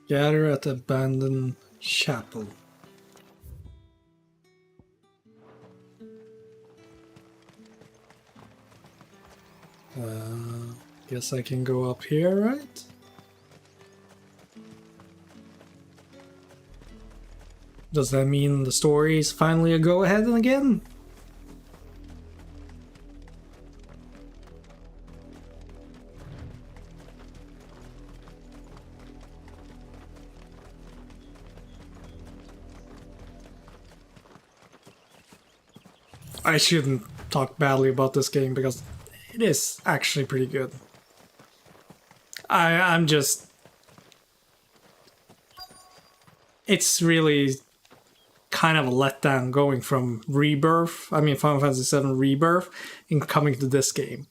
Gather at the abandoned chapel. Guess I can go up here, right? Does that mean the story is finally a go-ahead again? I shouldn't talk badly about this game because it is actually pretty good. I'm just... It's really kind of a letdown going from Rebirth, I mean Final Fantasy VII Rebirth, and coming to this game.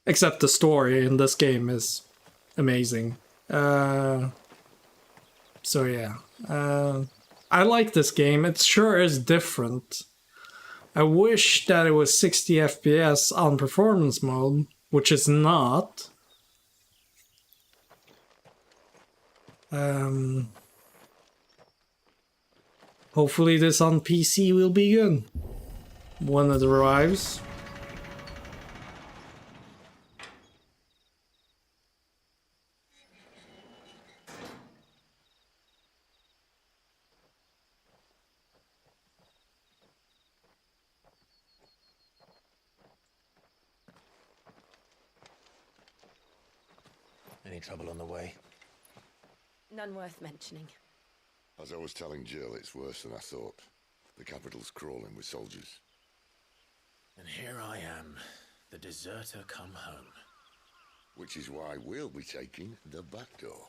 Except the story in this game is amazing. So yeah. I like this game. It sure is different. I wish that it was 60 FPS on performance mode, which is not. Hopefully this on PC will be good when it arrives. Any trouble on the way? None worth mentioning. As I was telling Jill, it's worse than I thought. The capital's crawling with soldiers. And here I am, the deserter come home. Which is why we'll be taking the back door.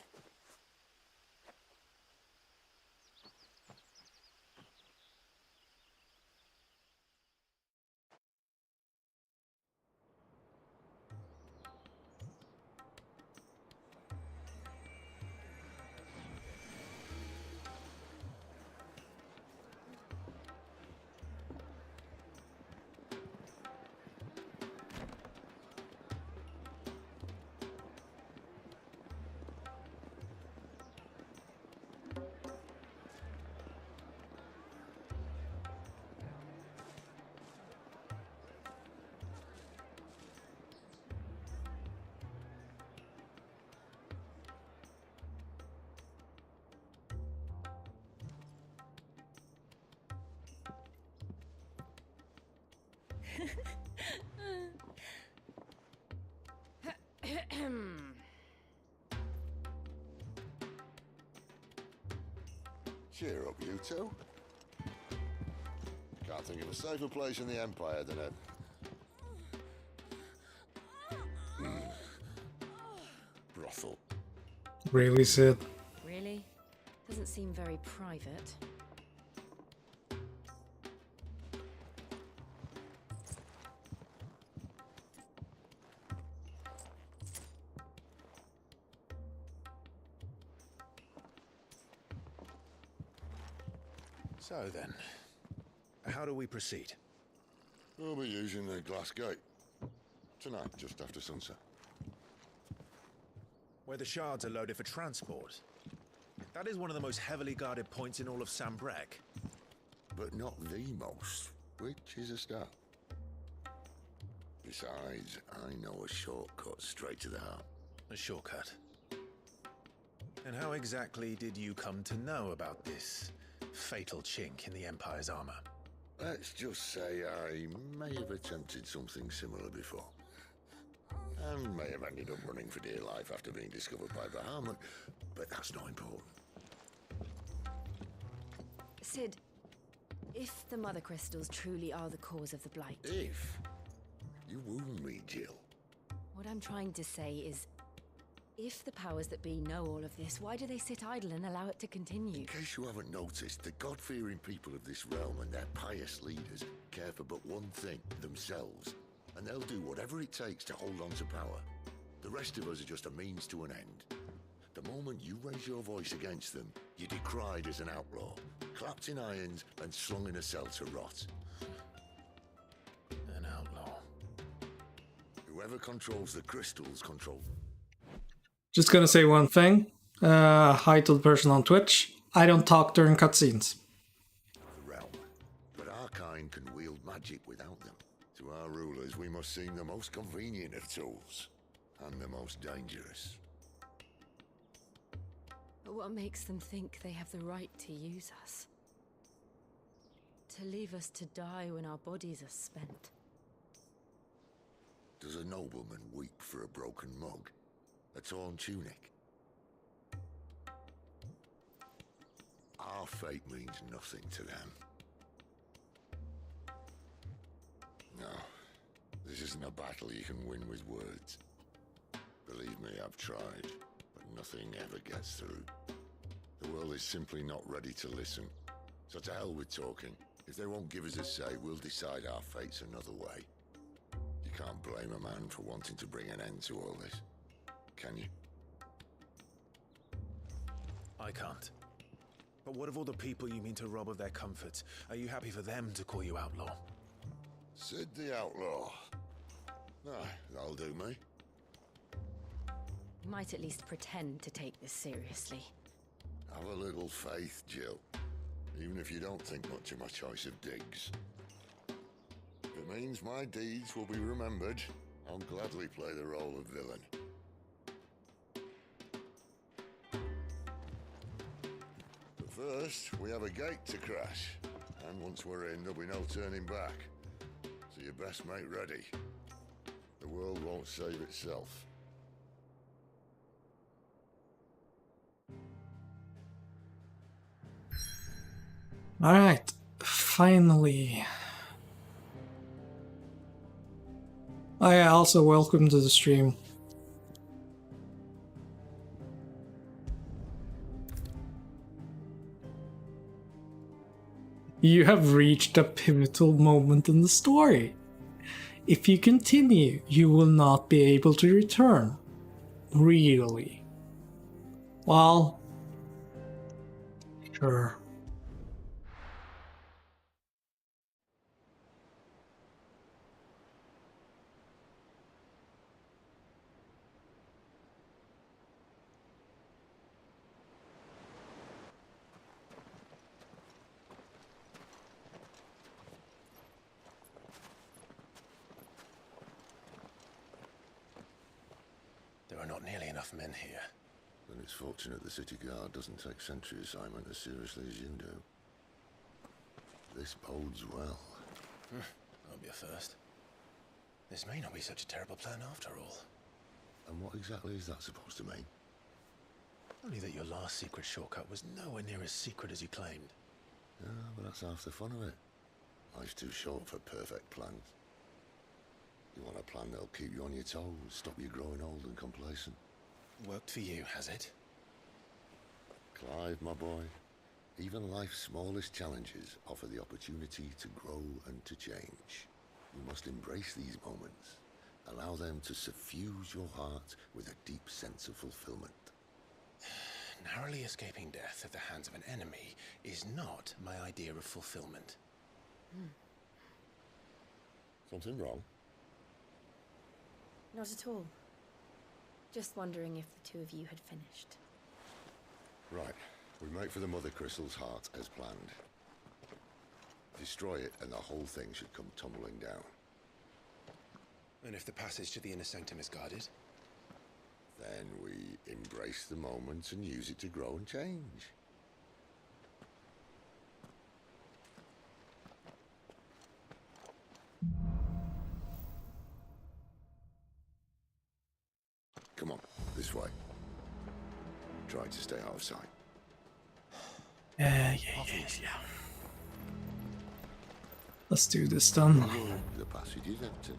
Cheer up, you two. Can't think of a safer place in the Empire than a... brothel. Really, Sid? Really? Doesn't seem very private. So then, how do we proceed? We'll be using the glass gate. Tonight, just after sunset. Where the shards are loaded for transport. That is one of the most heavily guarded points in all of Sambrek. But not the most, which is a start. Besides, I know a shortcut straight to the heart. A shortcut? And how exactly did you come to know about this fatal chink in the Empire's armor? Let's just say I may have attempted something similar before. And may have ended up running for dear life after being discovered by Bahamut, but that's not important. Sid, if the Mother Crystals truly are the cause of the Blight... If? You wound me, Jill. What I'm trying to say is, if the powers that be know all of this, why do they sit idle and allow it to continue? In case you haven't noticed, the God-fearing people of this realm and their pious leaders care for but one thing, themselves. And they'll do whatever it takes to hold on to power. The rest of us are just a means to an end. The moment you raise your voice against them, you're decried as an outlaw, clapped in irons and slung in a cell to rot. An outlaw. Whoever controls the crystals control. Just gonna say one thing. Hi to the person on Twitch. I don't talk during cutscenes. The realm. But our kind magic without them. To our rulers, we must seem the most convenient of tools, and the most dangerous. But what makes them think they have the right to use us? To leave us to die when our bodies are spent? Does a nobleman weep for a broken mug? A torn tunic? Our fate means nothing to them. No, this isn't a battle you can win with words. Believe me, I've tried, but nothing ever gets through. The world is simply not ready to listen. So to hell with talking. If they won't give us a say, we'll decide our fates another way. You can't blame a man for wanting to bring an end to all this, can you? I can't. But what of all the people you mean to rob of their comforts? Are you happy for them to call you outlaw? Sid the Outlaw. Aye, that'll do me. You might at least pretend to take this seriously. Have a little faith, Jill. Even if you don't think much of my choice of digs. If it means my deeds will be remembered, I'll gladly play the role of villain. But first, we have a gate to crash. And once we're in, there'll be no turning back. So you best make ready. The world won't save itself. Alright, finally. Oh yeah, also welcome to the stream. You have reached a pivotal moment in the story. If you continue, you will not be able to return. Really? Well, sure. There are not nearly enough men here. Then it's fortunate the city guard doesn't take sentry assignment as seriously as you do. This bodes well. That'll be a first. This may not be such a terrible plan after all. And what exactly is that supposed to mean? Only that your last secret shortcut was nowhere near as secret as you claimed. Yeah, but that's half the fun of it. Life's too short for perfect plans. You want a plan that'll keep you on your toes, stop you growing old and complacent. Worked for you, has it? Clive, my boy, even life's smallest challenges offer the opportunity to grow and to change. You must embrace these moments. Allow them to suffuse your heart with a deep sense of fulfillment. Narrowly escaping death at the hands of an enemy is not my idea of fulfillment. Something wrong? Not at all. Just wondering if the two of you had finished. Right. We make for the Mother Crystal's heart as planned. Destroy it and the whole thing should come tumbling down. And if the passage to the inner sanctum is guarded? Then we embrace the moment and use it to grow and change. Come on, this way. Try to stay out of sight. Yeah. Let's do this then. The passage is empty.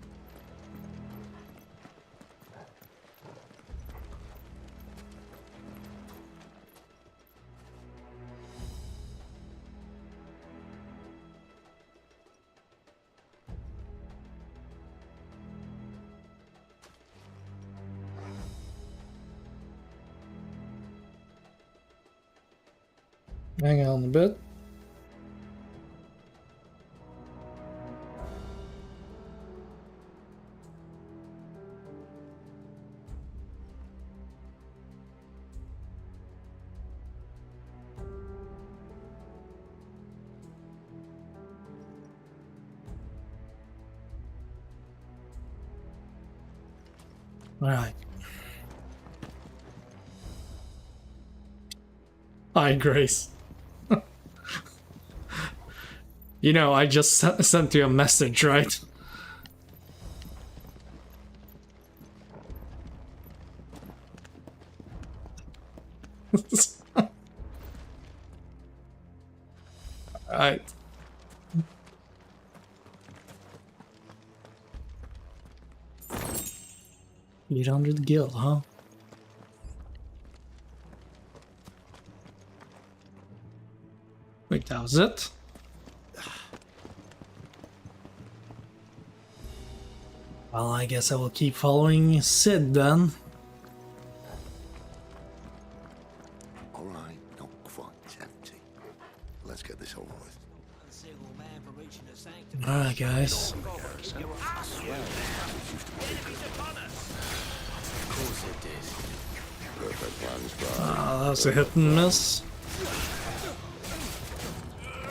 Hang on a bit. Alright. Hi, Grace. You know, I just sent you a message, right? Alright. 800 gil, huh? Wait, that was it? Well, I guess I will keep following Sid then. Alright, not quite empty. Let's get this over with. Alright, guys. Of course it did. Perfect plans, bro. Ah, that was a hit and miss.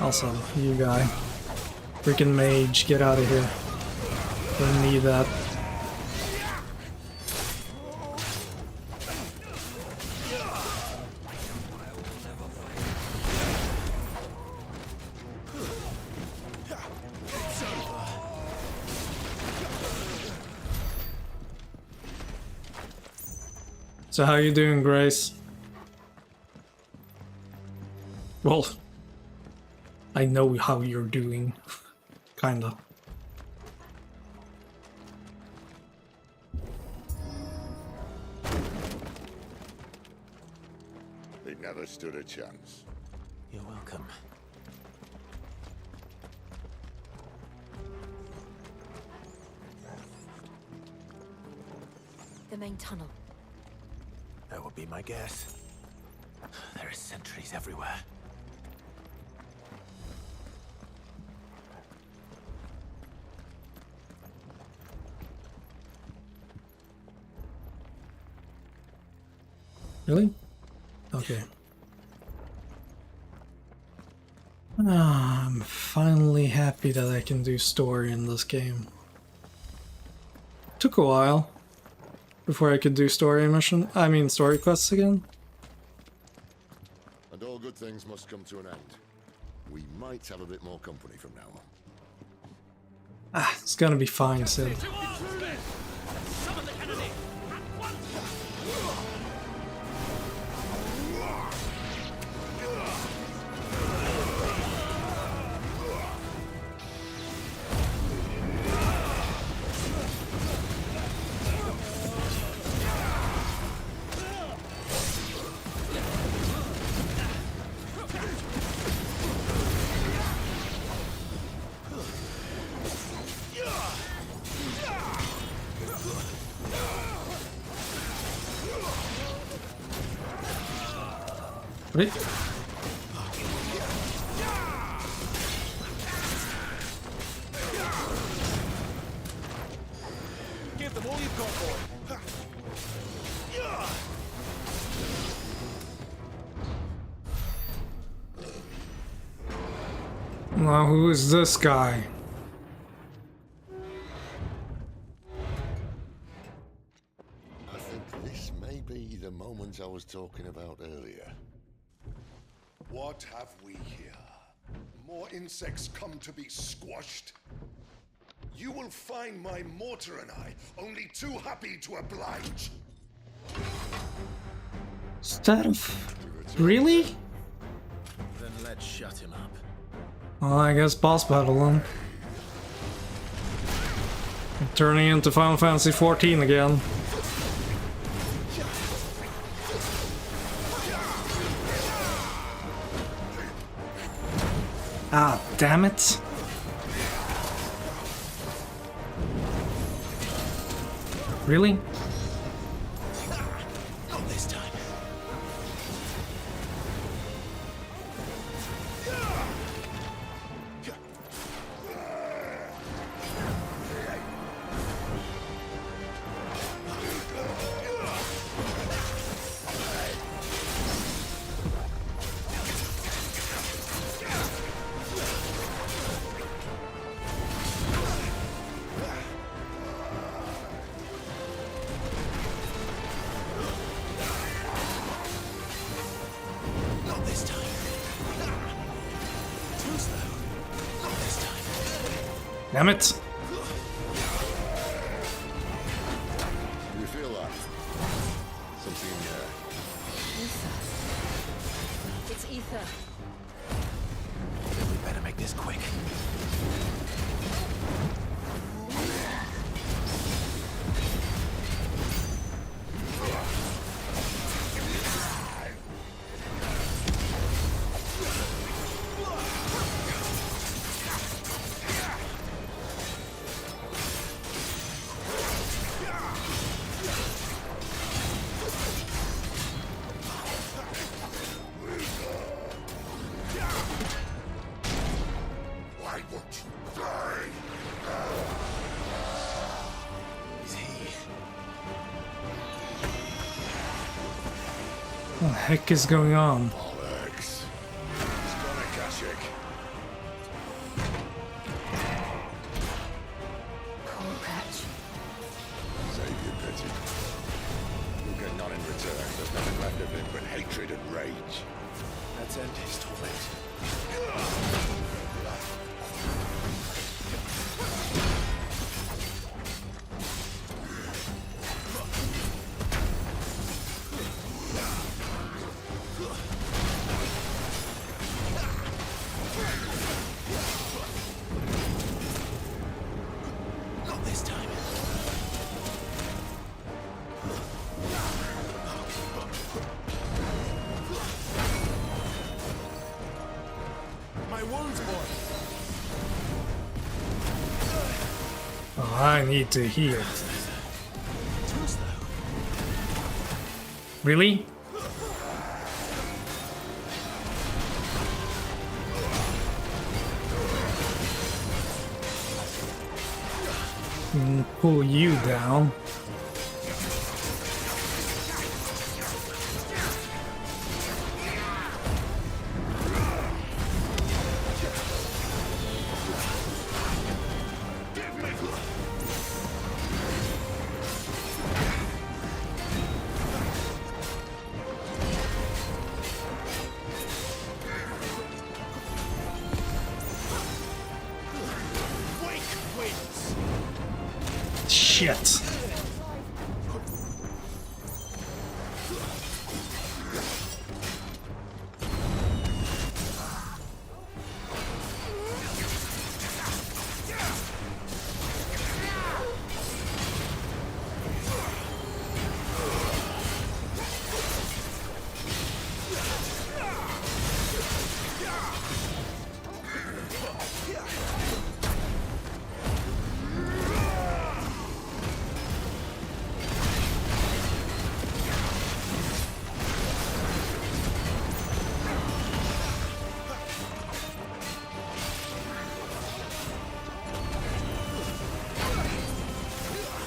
Also, you guy. Freaking mage, get out of here. Don't need that. So how you doing, Grace? Well, I know how you're doing. Kinda. They never stood a chance. You're welcome. The main tunnel. That would be my guess. There are sentries everywhere. Really? Okay. I'm finally happy that I can do story in this game. Took a while before I could do story story quests again. And all good things must come to an end. We might have a bit more company from now on. Ah, it's gonna be fine, Sid. Right? Give them all you've got, boy. Now, who is this guy? I think this may be the moment I was talking about earlier. What have we here? More insects come to be squashed? You will find my mortar and I only too happy to oblige. Stuff? Really? Then let's shut him up. Well, I guess boss battle then. Turning into Final Fantasy XIV again. Ah, damn it. Really? Not this time. Damn it. You feel that? Something in the air. Ether. It's ether. We better make this quick. Why won't you die? Is he? What the heck is going on? Bollocks. He's gonna Kashyyyk. Poor wretch. Save your pity. You'll get none in return. There's nothing left of him but hatred and rage. Let's end his torment. Not this time. My wounds, boy. Oh, I need to heal. Too slow. Really? Pull you down. Shit.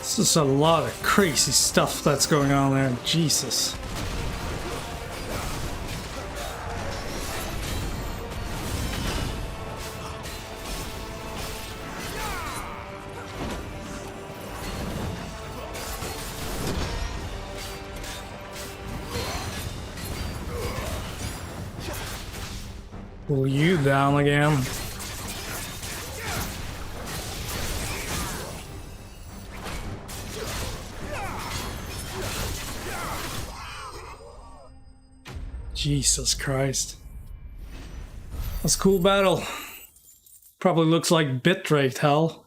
This is a lot of crazy stuff that's going on there. Jesus. Pull you down again. Jesus Christ. That's a cool battle. Probably looks like bitrate hell.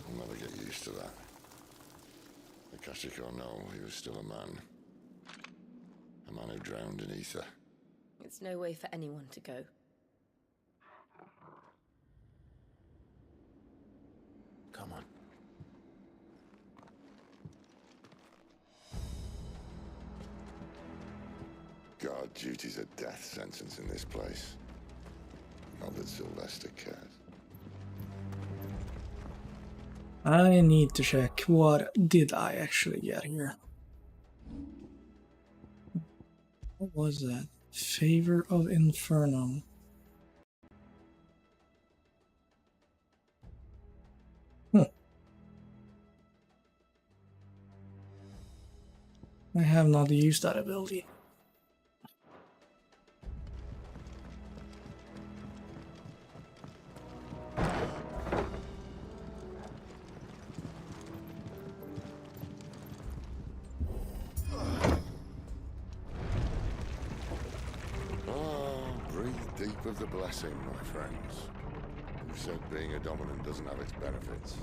I'll never get used to that. Akashic or no, he was still a man. A man who drowned in ether. It's no way for anyone to go. Come on. God, duty's a death sentence in this place. Not that Sylvester cares. I need to check what did I actually get here. What was that? Favor of Inferno. I have not used that ability. Breathe deep of the blessing, my friends. Who said being a dominant doesn't have its benefits?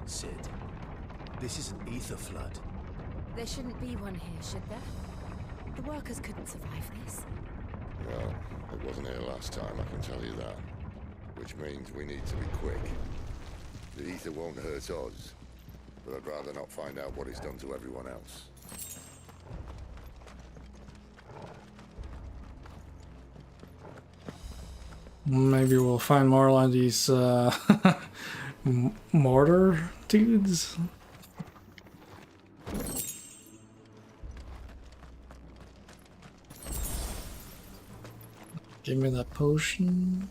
Sid, this is an ether flood. There shouldn't be one here, should there? The workers couldn't survive this. Well, it wasn't here last time, I can tell you that. Which means we need to be quick. The ether won't hurt us, but I'd rather not find out what it's done to everyone else. Maybe we'll find more like these mortar dudes. Give me that potion.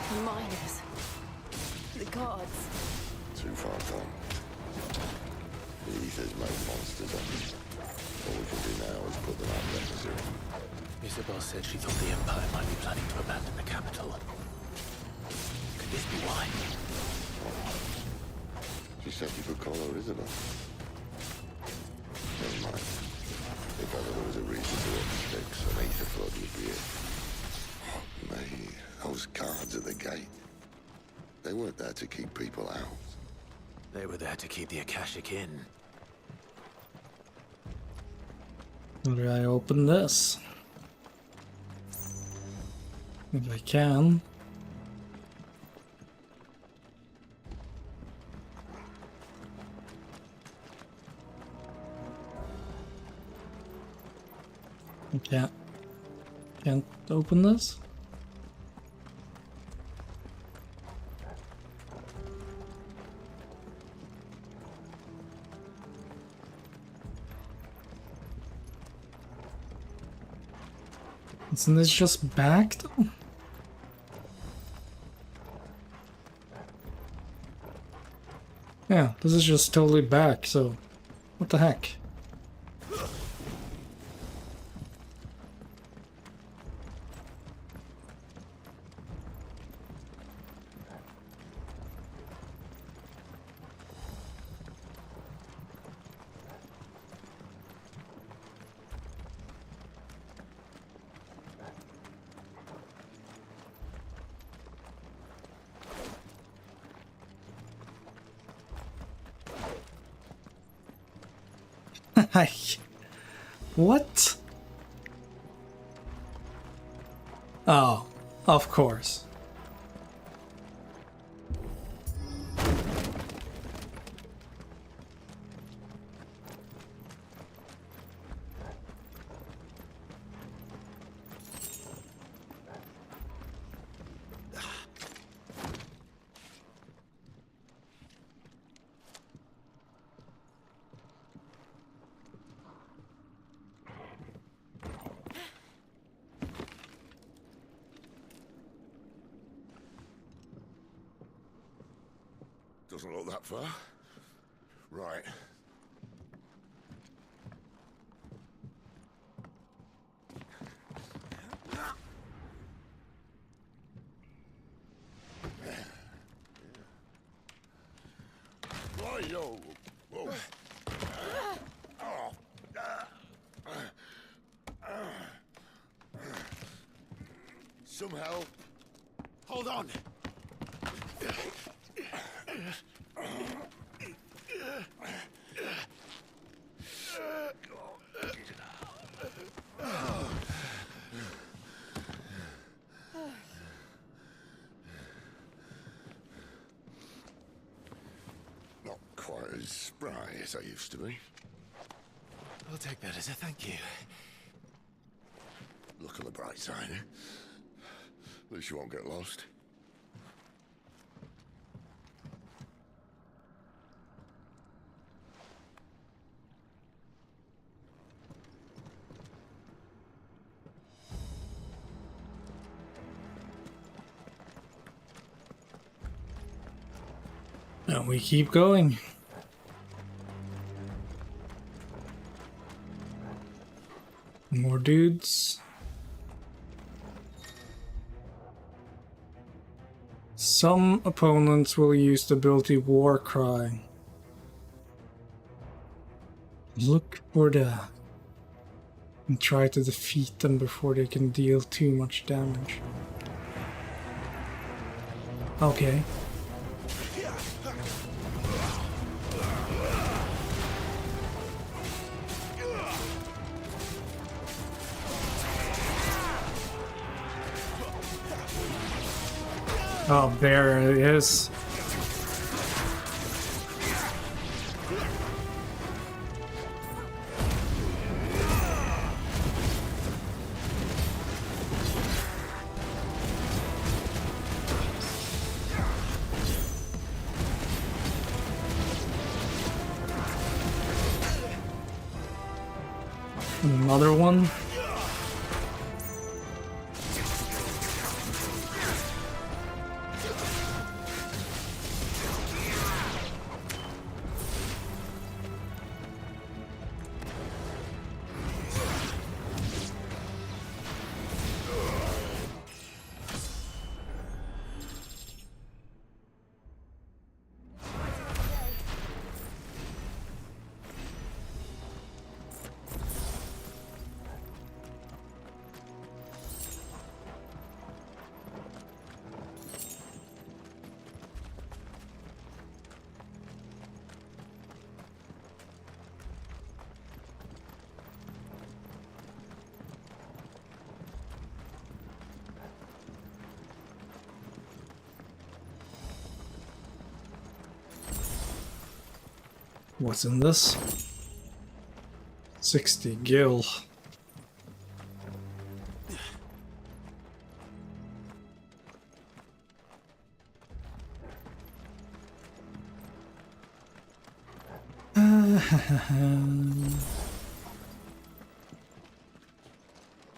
The miners. The gods. Too far gone. The ether's made monsters of them. All we can do now is put them out of their misery. Isabel said she thought the Empire might be planning to abandon the capital. Could this be why? She said you could call her Isabel. Never mind. If ever there was a reason to up sticks, an ether flood would be it. Me, those guards at the gate. They weren't there to keep people out. They were there to keep the Akashic in. How do I open this? If I can. I can't open this? Isn't this just backed? Yeah, this is just totally back, so what the heck? What? Oh, of course. Doesn't look that far. Right. Yo. Whoa. Some help. Hold on. Not quite as spry as I used to be. I'll take that as a thank you. Look on the bright side, eh? At least you won't get lost. And we keep going. More dudes. Some opponents will use the ability War Cry. Look for that. And try to defeat them before they can deal too much damage. Okay. Oh, there it is. Another one. What's in this? 60 gil.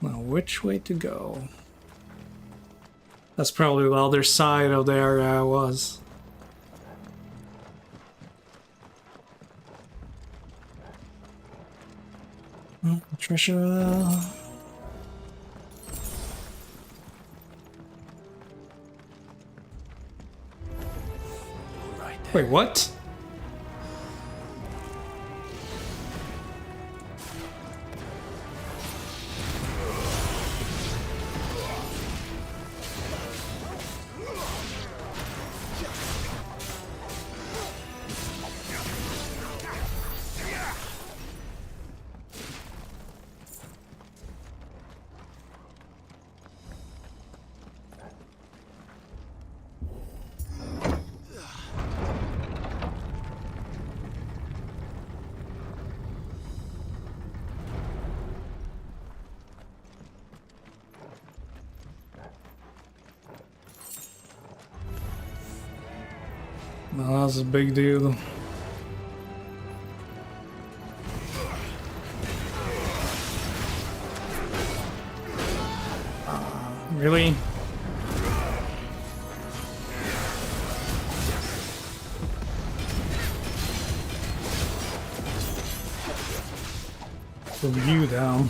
Now, which way to go? That's probably the other side of the area I was. Treasure. Wait, what? No, that's a big deal. Really? Put you down.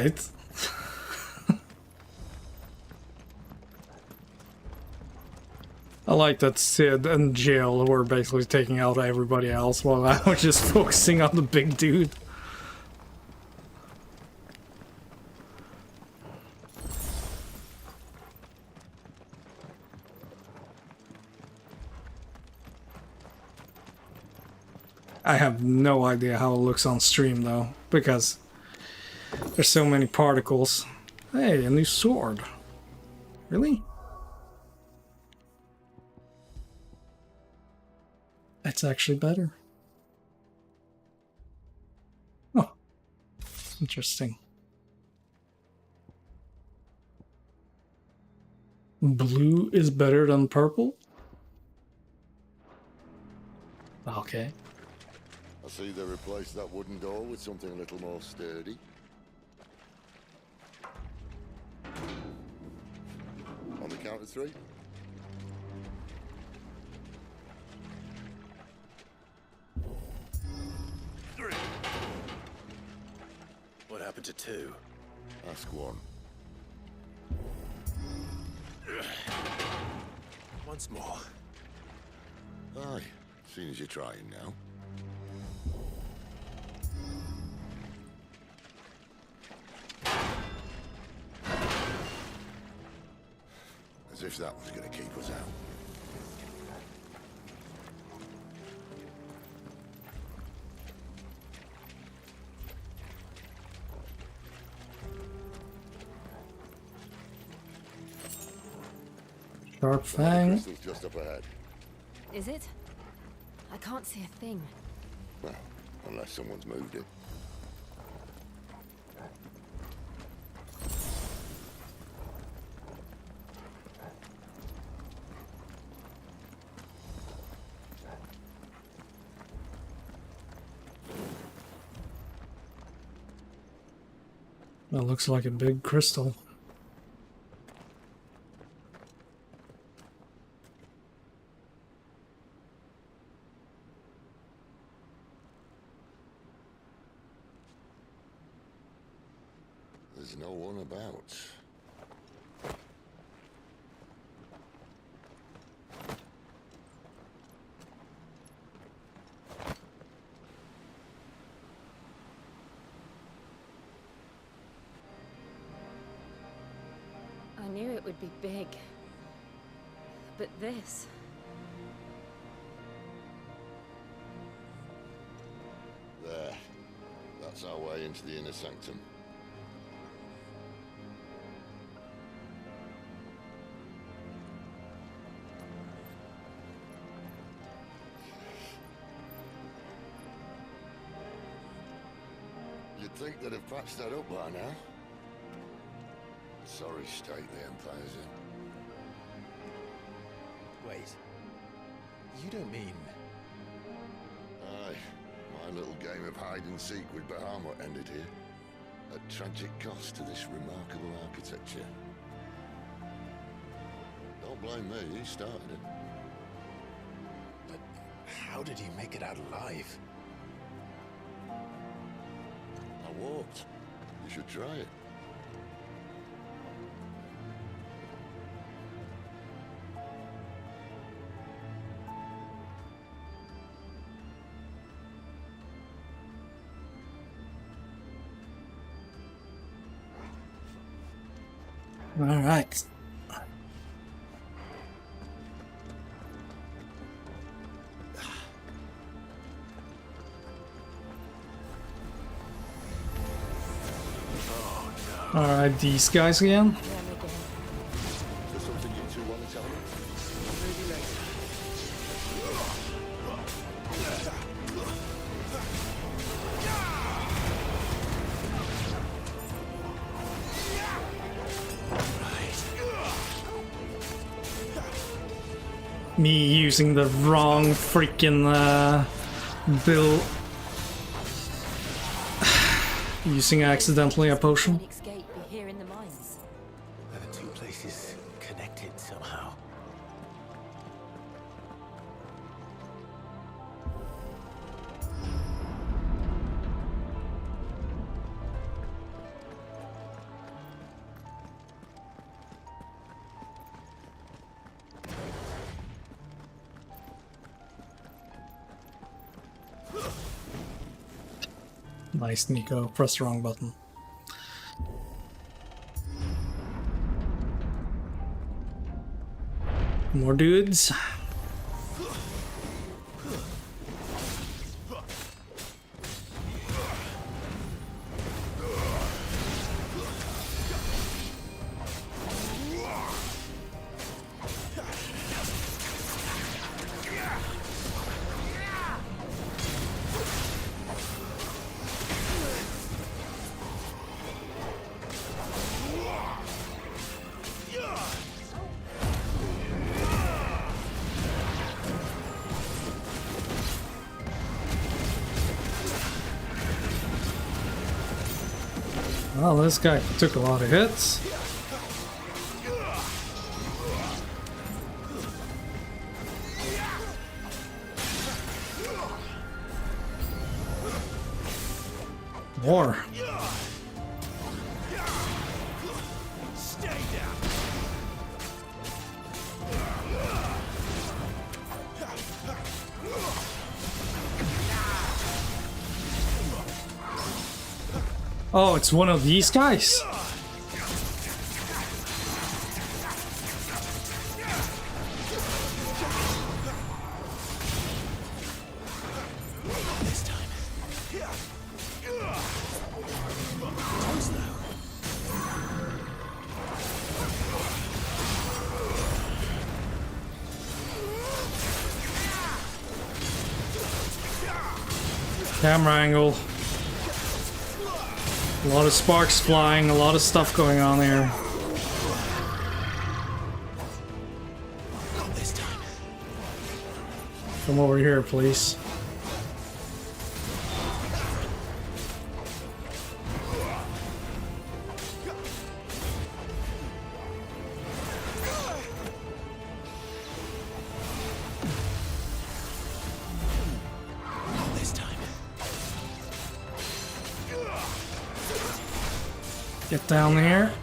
Right. I like that Sid and Jill were basically taking out everybody else while I was just focusing on the big dude. I have no idea how it looks on stream though, because there's so many particles. Hey, a new sword. Really? It's actually better. Oh, interesting. Blue is better than purple? Okay. I see they replaced that wooden door with something a little more sturdy. On the count of 3. What happened to 2? Ask 1. Once more. Aye, seeing as you're trying now. As if that was going to keep us out. Sharp Fang. Crystal's just up ahead. Is it? I can't see a thing. Well, unless someone's moved it. That looks like a big crystal. There's no one about. I knew it would be big. But this... There. That's our way into the inner sanctum. You'd think they'd have patched that up by now. Sorry state the Empire's in. Wait. You don't mean... Aye. My little game of hide-and-seek with Bahamut ended here. At tragic cost to this remarkable architecture. Don't blame me, he started it. But how did he make it out alive? I walked. You should try it. All right. All right, these guys again. Is there something you two want to tell me? Me using the wrong freaking bill. Using accidentally a potion. escape be here in the mines. Are the 2 places connected somehow? Nice, Nico. Press the wrong button. More dudes. Well, this guy took a lot of hits. More. Oh, it's one of these guys. Camera angle. A lot of sparks flying, a lot of stuff going on here. Not this time. Come over here, please. Get down there.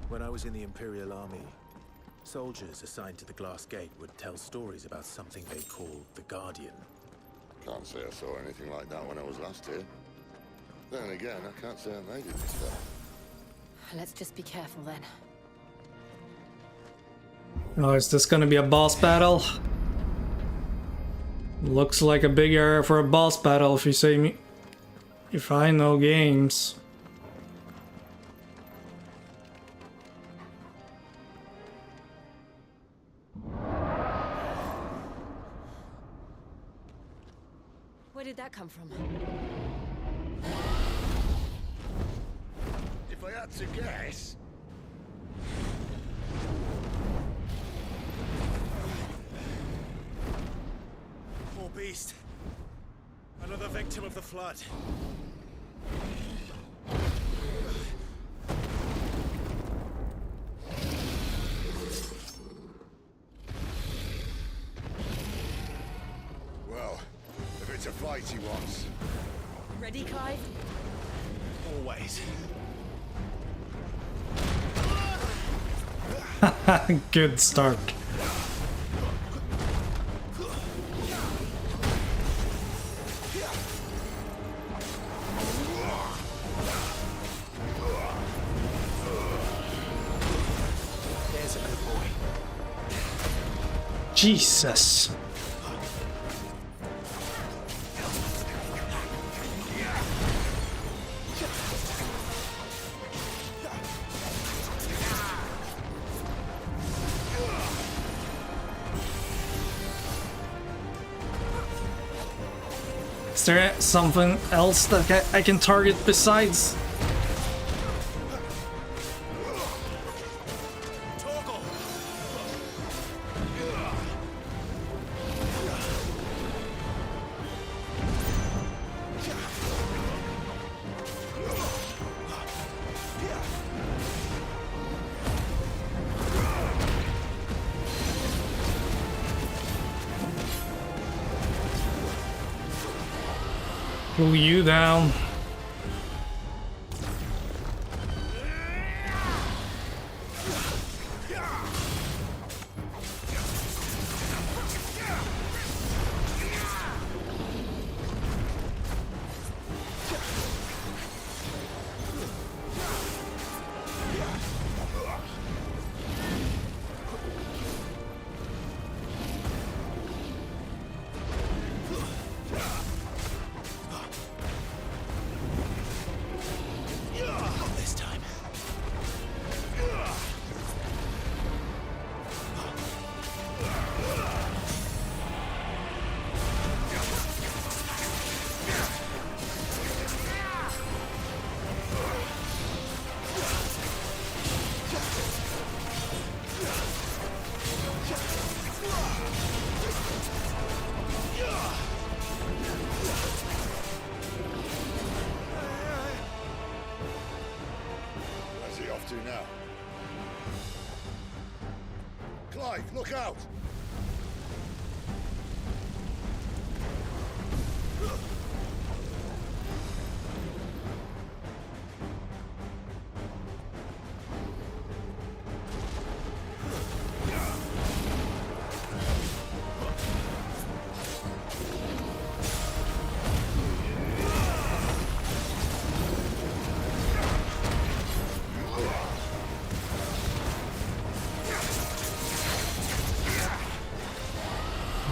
When I was in the Imperial Army, soldiers assigned to the Glass Gate would tell stories about something they called the Guardian. Can't say I saw anything like that when I was last here. Then again, I can't say I made it this far. Let's just be careful then. Oh, is this gonna be a boss battle? Looks like a big area for a boss battle if you say me. If I know games. Where did that come from? If I had to guess... Poor beast. Another victim of the flood. Well, if it's a fight he wants. Ready, Clive? Always. Good start. There's a good boy. Jesus. Is there something else that I can target besides? Pull you down. To now. Clive, look out!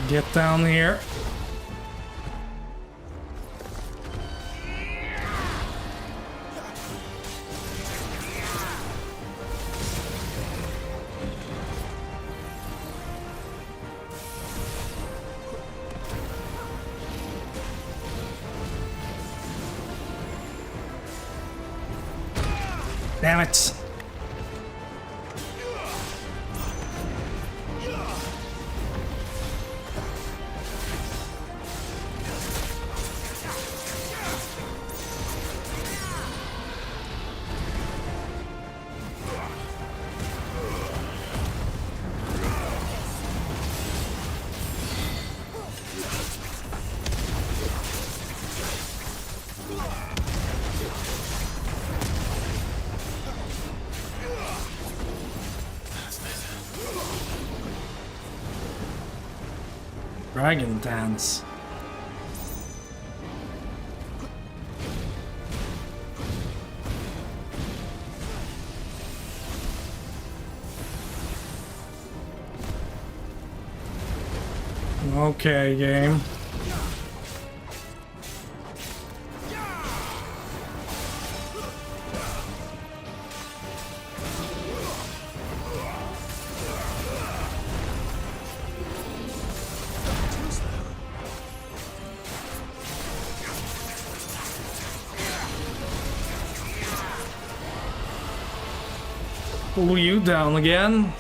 Get down here. Damn it. Dragon dance. Okay, game. Pull you down again.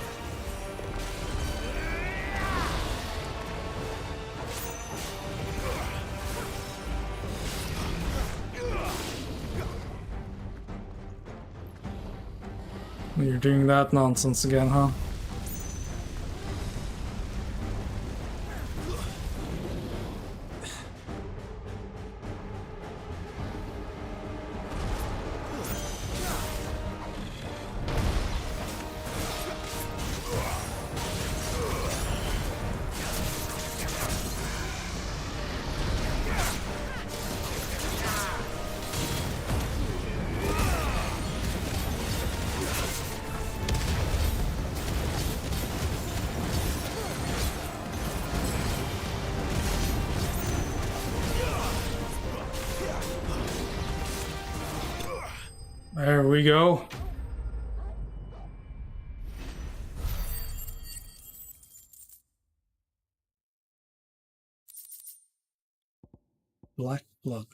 You're doing that nonsense again, huh? There we go. Black blood.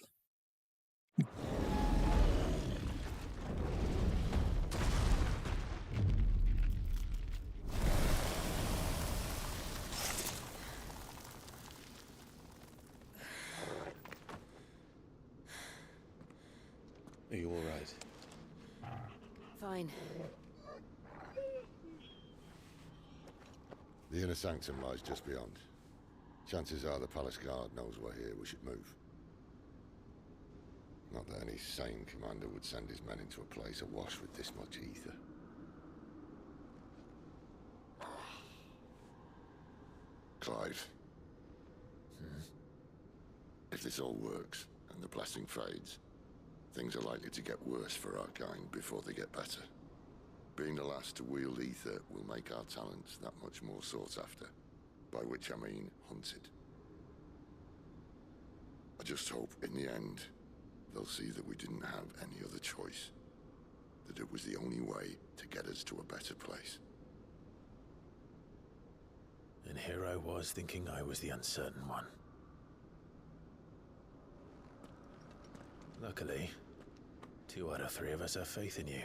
Are you all right? Fine. The inner sanctum lies just beyond. Chances are the palace guard knows we're here. We should move. Not that any sane commander would send his men into a place awash with this much ether. Clive. If this all works, and the blessing fades, things are likely to get worse for our kind before they get better. Being the last to wield ether will make our talents that much more sought after, by which I mean hunted. I just hope, in the end, they'll see that we didn't have any other choice. That it was the only way to get us to a better place. And here I was thinking I was the uncertain one. Luckily, 2 out of 3 of us have faith in you.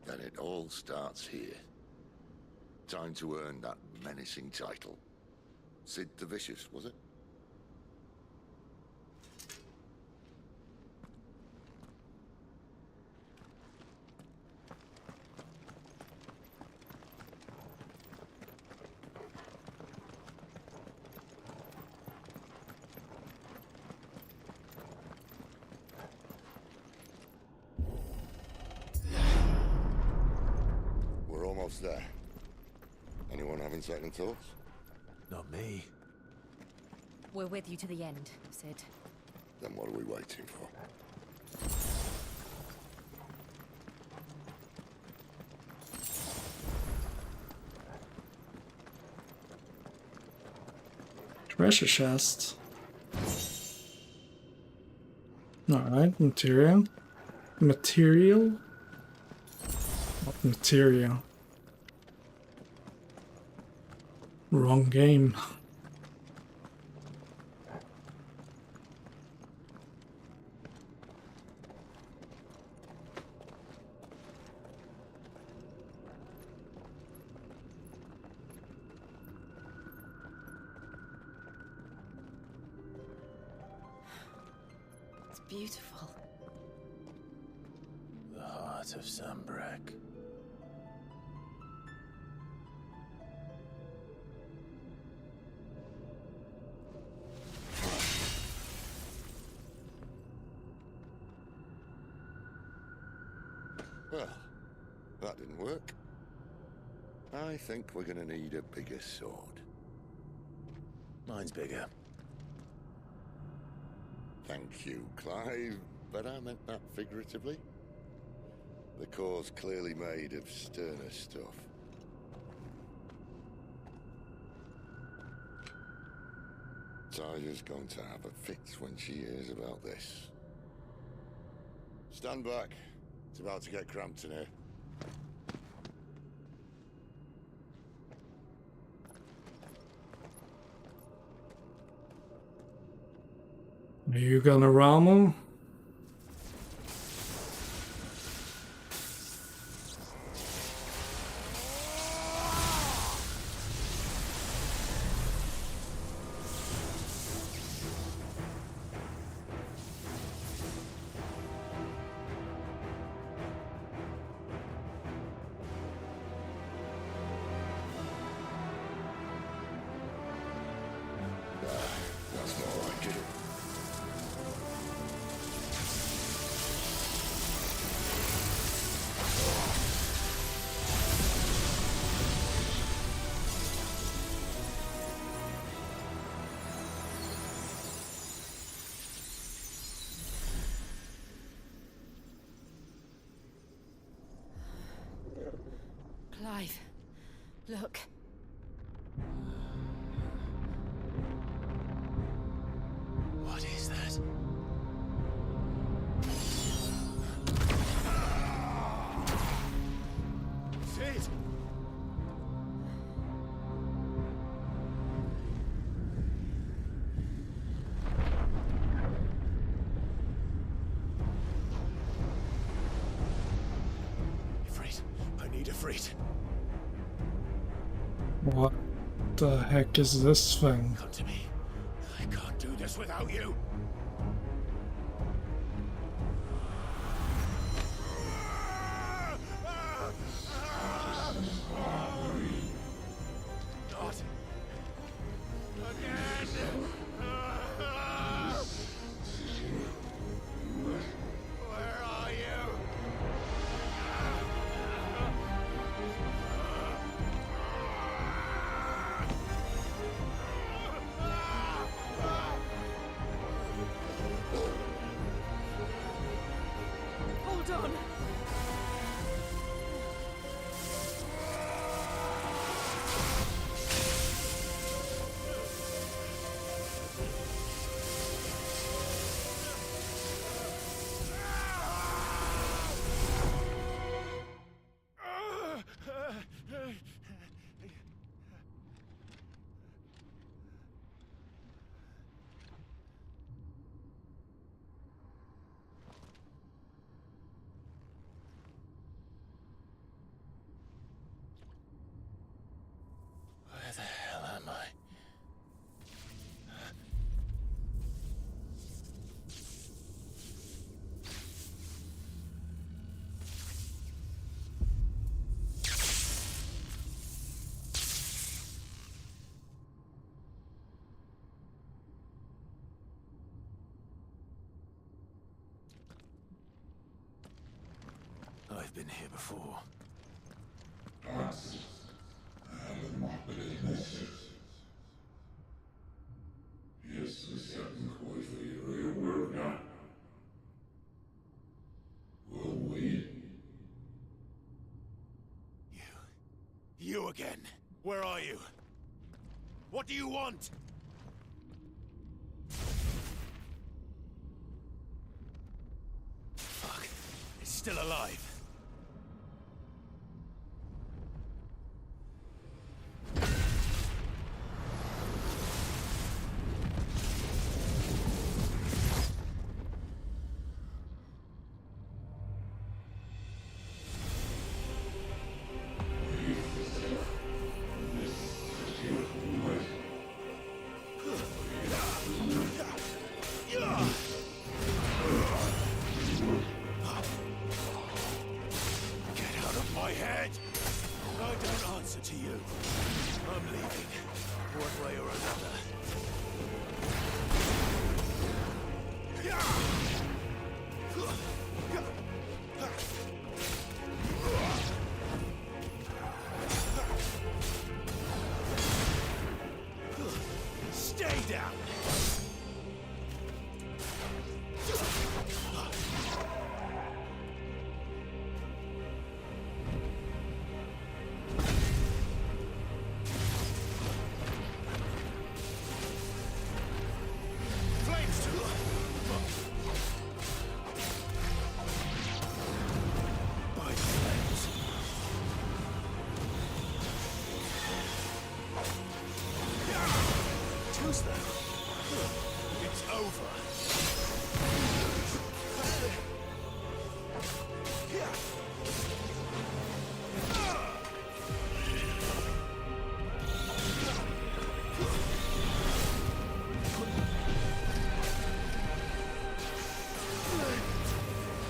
Then it all starts here. Time to earn that menacing title. Sid the Vicious, was it? We're almost there. Anyone having second thoughts? Not me. We're with you to the end, Sid. Then what are we waiting for? Treasure chest. Alright, material. Material? Not material. Wrong game. It's beautiful. The heart of Sambrek. Well, that didn't work. I think we're gonna need a bigger sword. Mine's bigger. Thank you, Clive, but I meant that figuratively. The core's clearly made of sterner stuff. Taya's going to have a fit when she hears about this. Stand back. It's about to get cramped in here. Are you gonna ram him? That's more like it. Clive, look. What is that? Sid! Ifrit, I need Ifrit. What the heck is this thing? Come to me. I can't do this without you. Not again. on! Where the hell am I? I've been here before. You again. Where are you? What do you want? Fuck. It's still alive.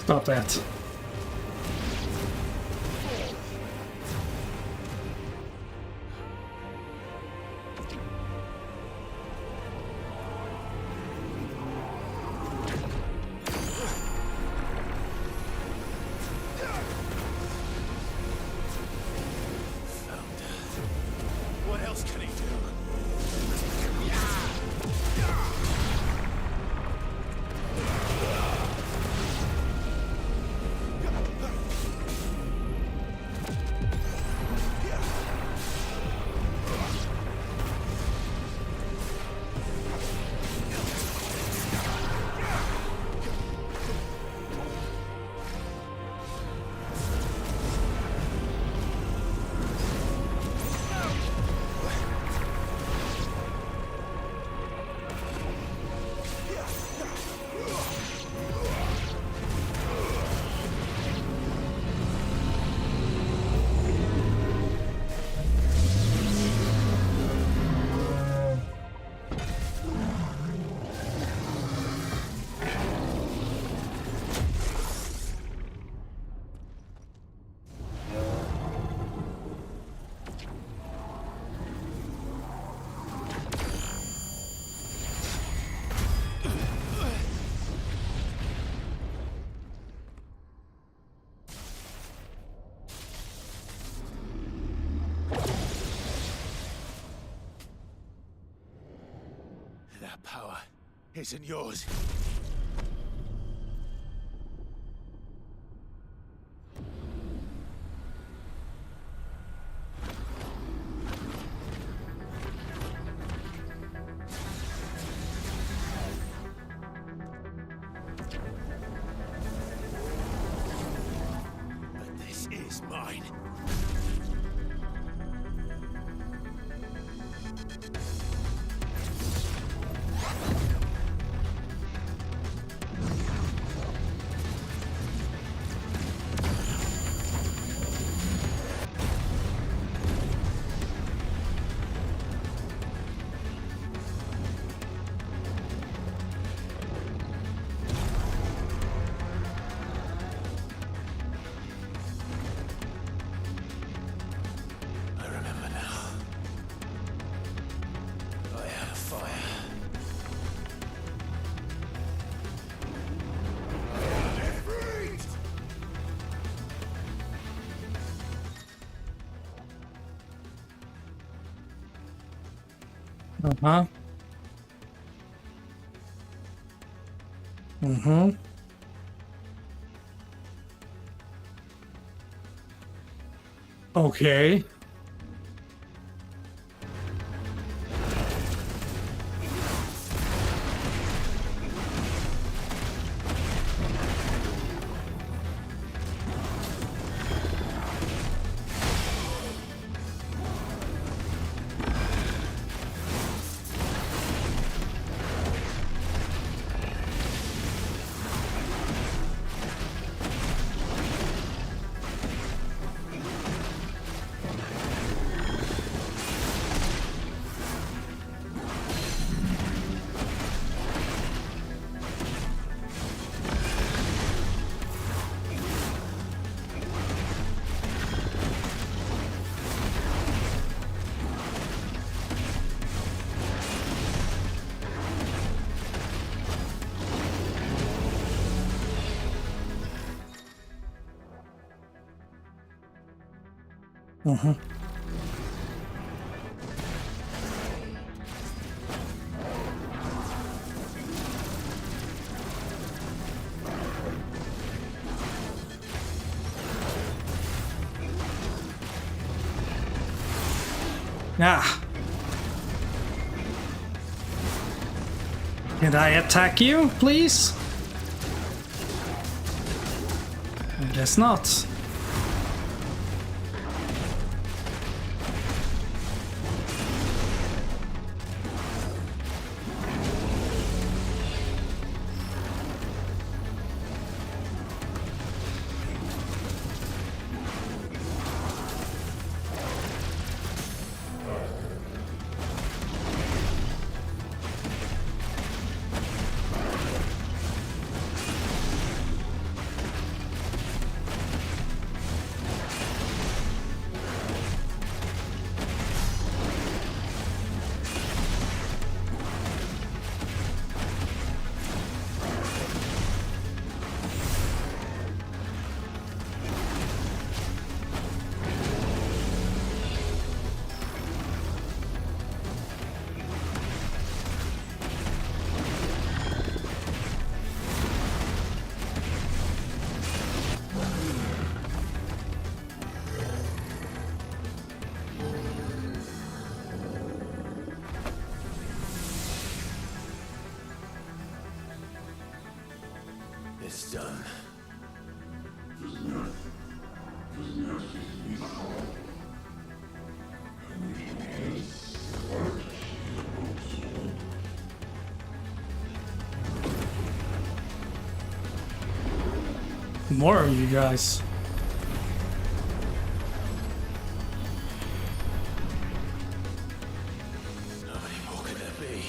Stop that. What else can he do? That power isn't yours. Uh-huh. Mm-hmm. Okay. Mm-hmm. Ah. Can I attack you, please? I guess not. It's done. More of you guys. How many more could there be?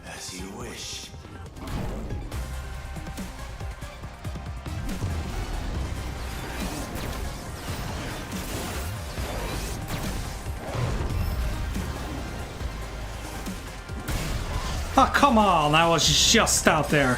As you wish. Oh, come on, I was just out there.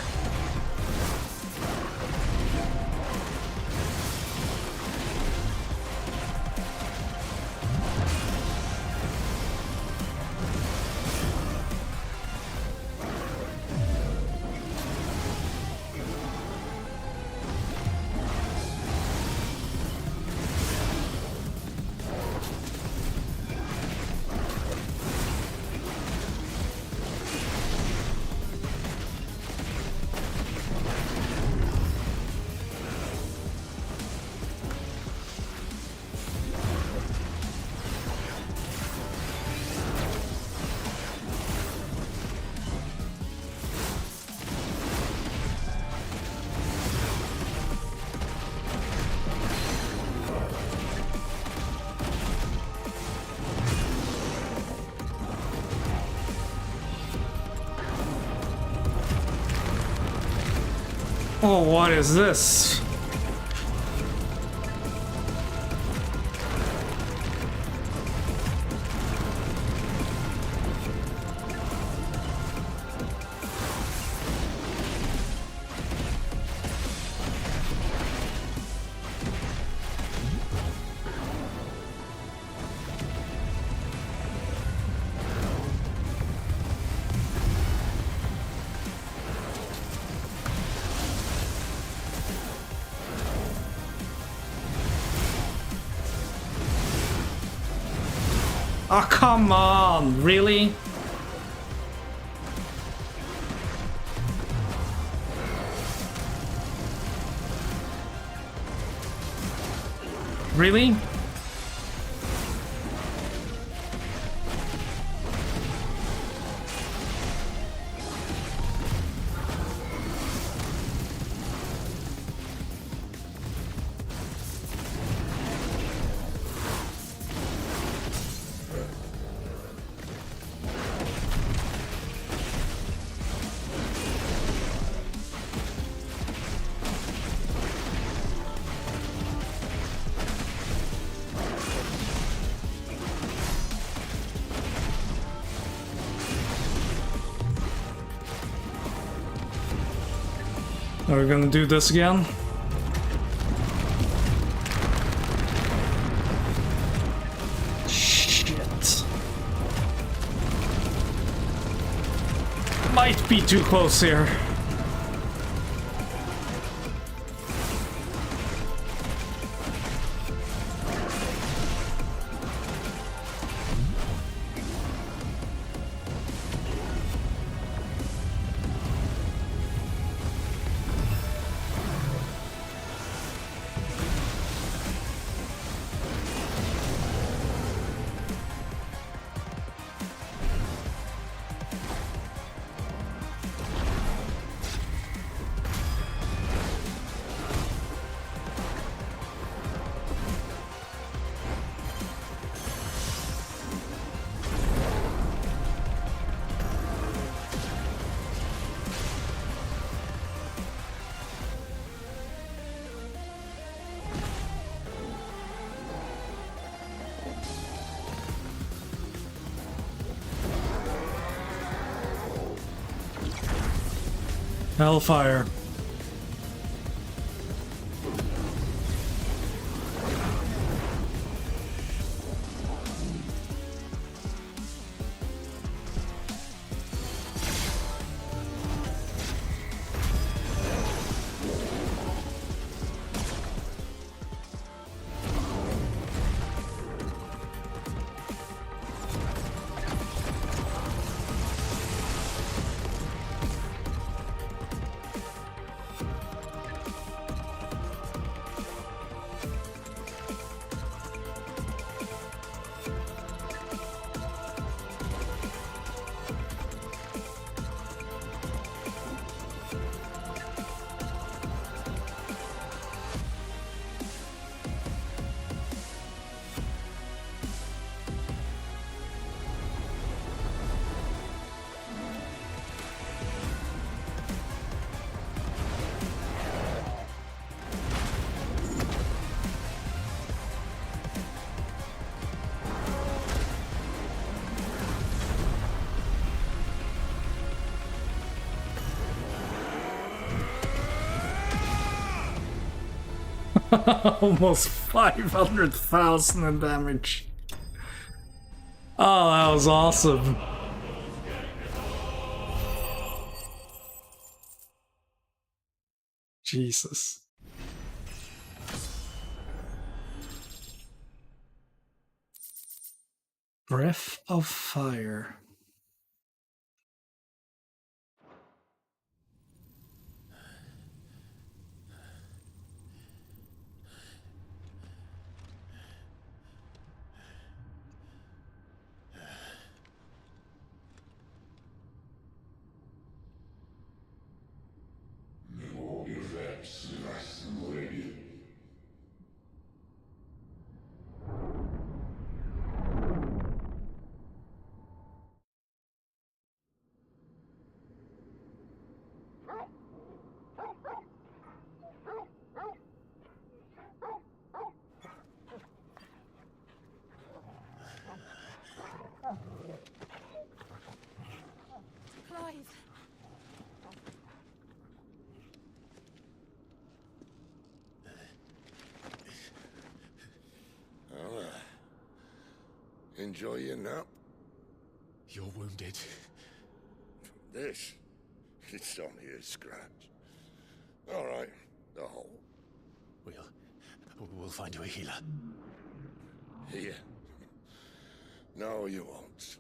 Oh, what is this? Oh, come on, really? Really? Are we gonna do this again? Shit. Might be too close here. Hellfire. Almost 500,000 in damage. Oh, that was awesome. Jesus. Breath of Fire. Enjoy your nap? You're wounded. This? It's only a scratch. All right, the hole. We'll find you a healer. Here? No, you won't.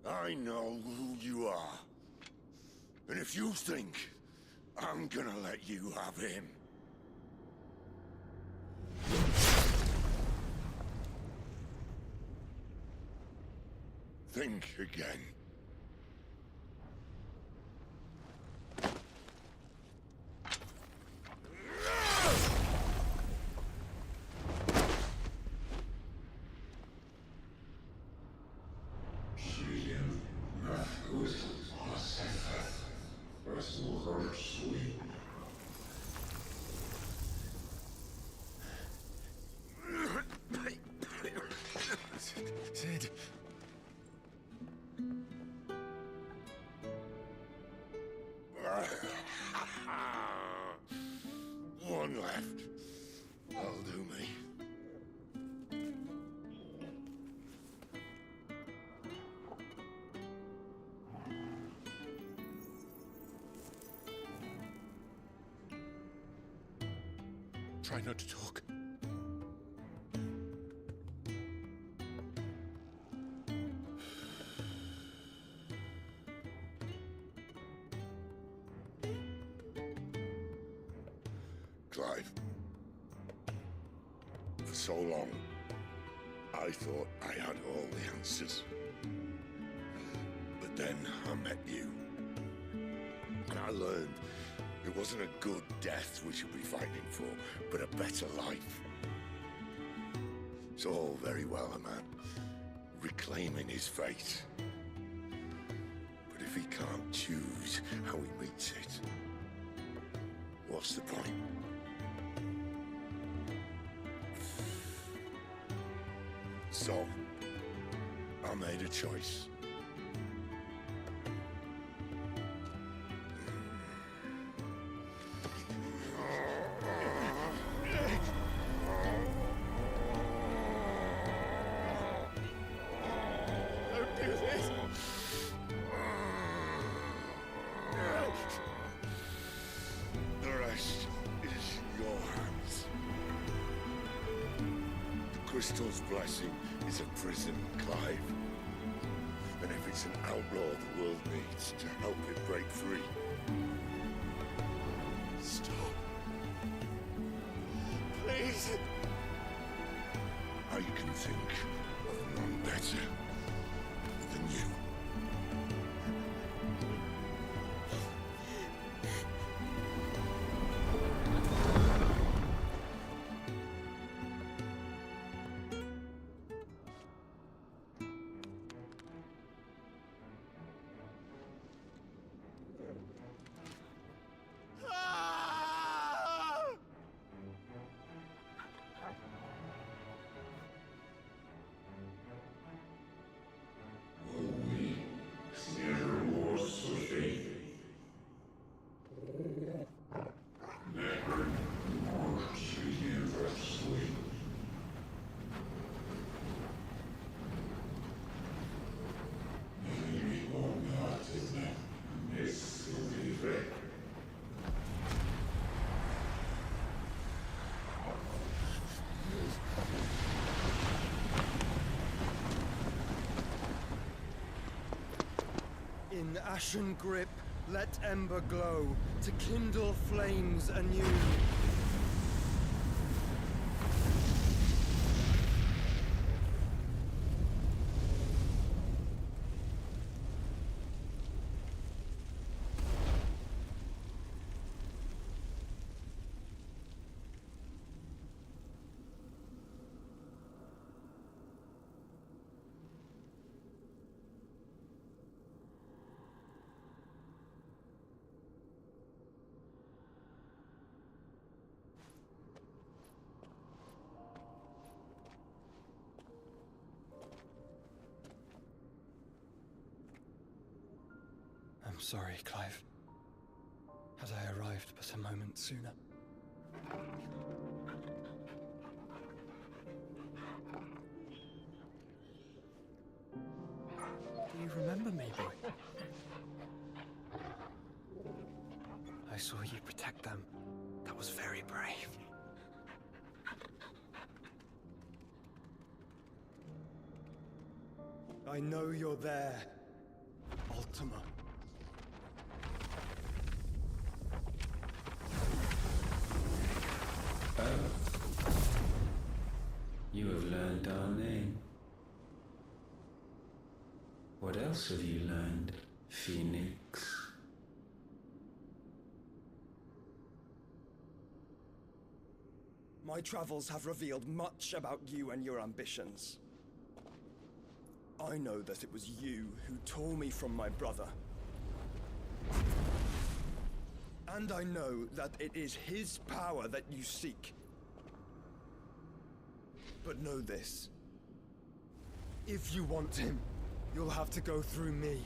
I know who you are. And if you think I'm gonna let you have him... think again. Sid. One left. That'll do me. Try not to talk. Clive. For so long, I thought I had all the answers. But then I met you. And I learned it wasn't a good death we should be fighting for, but a better life. It's all very well, a man reclaiming his fate. But if he can't choose how he meets it, what's the point? So, I made a choice. Don't do this! The rest is in your hands. The crystal's blessing is a prison, Clive. And if it's an outlaw the world needs to help it break free... Stop. Please. I can think of none better than you. In ashen grip, let ember glow, to kindle flames anew. sorry, Clive. Had I arrived but a moment sooner. Do you remember me, boy? I saw you protect them. That was very brave. I know you're there, Ultima. Oh. You have learned our name. What else have you learned, Phoenix? My travels have revealed much about you and your ambitions. I know that it was you who tore me from my brother. And I know that it is his power that you seek. But know this. If you want him, you'll have to go through me.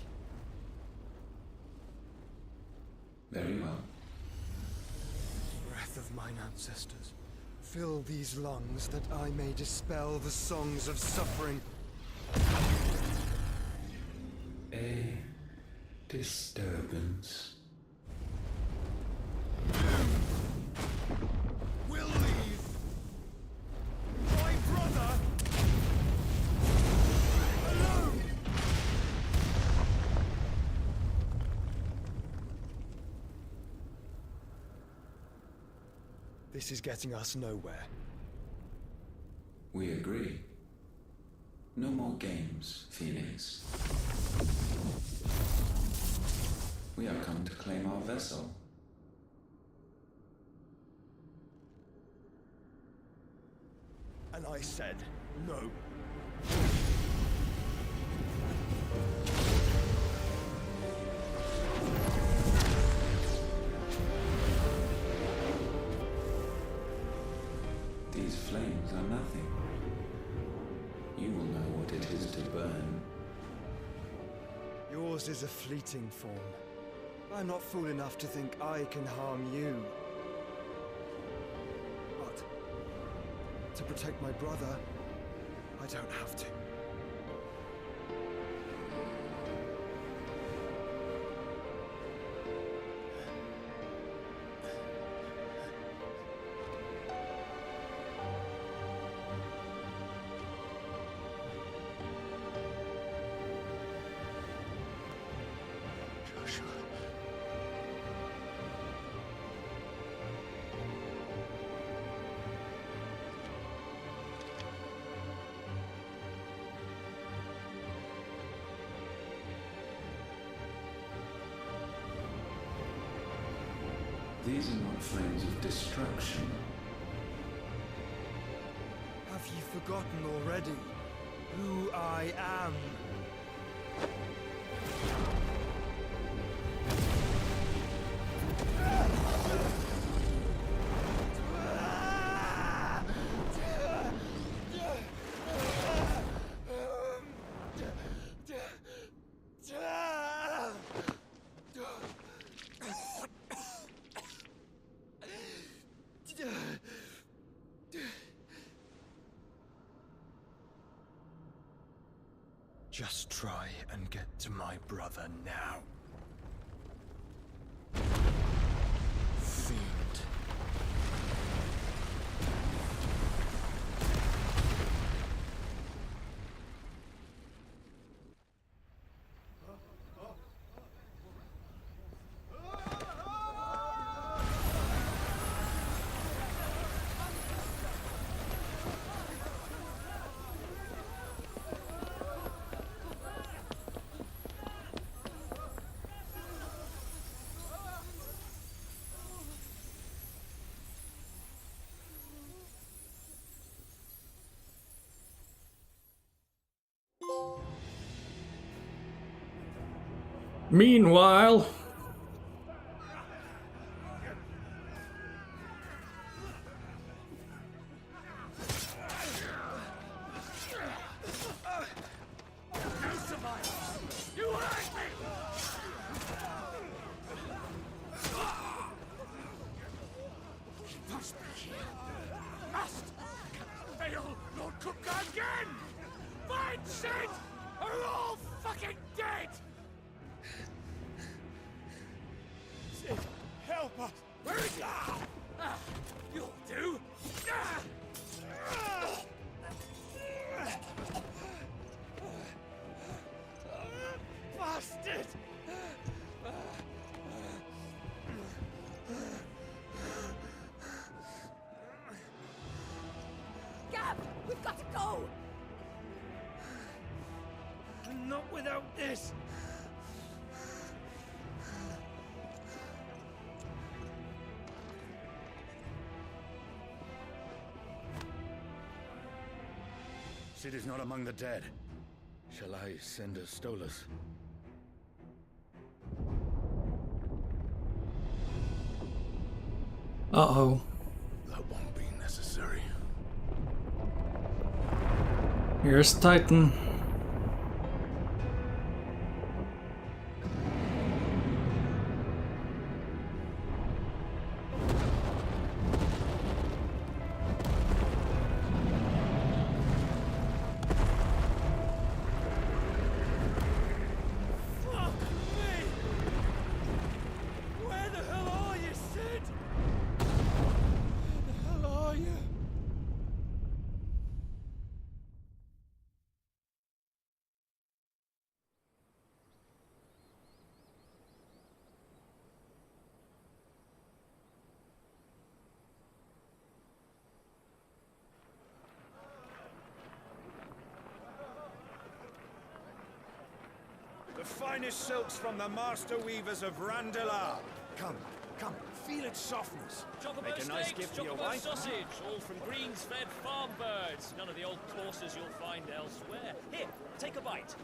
Very well. Breath of mine ancestors, fill these lungs that I may dispel the songs of suffering. A disturbance. We'll leave. My brother alone. This is getting us nowhere. We agree. No more games, Phoenix. We have come to claim our vessel. And I said no. These flames are nothing. You will know what it is to burn. Yours is a fleeting form. I'm not fool enough to think I can harm you. But to protect my brother, I don't have to. These are not flames of destruction. Have you forgotten already who I am? Just try and get to my brother now. Fiend. Meanwhile, Cook again! Find Sid! Or we're all fucking dead! Sid, help us! Where is he? You'll do! Bastard! Gab, we've got to go! Not without this! Sid is not among the dead. Shall I send a Stolas? Uh-oh. That won't be necessary. Here's Titan. Fuck me! Where the hell are you, Sid? Where the hell are you? The finest silks from the master weavers of Randalar. Come, come, feel its softness. Chocobo Make a nice steaks, gift for your chocobo wife. sausage, all from greens-fed farm birds. None of the old courses you'll find elsewhere. Here, take a bite.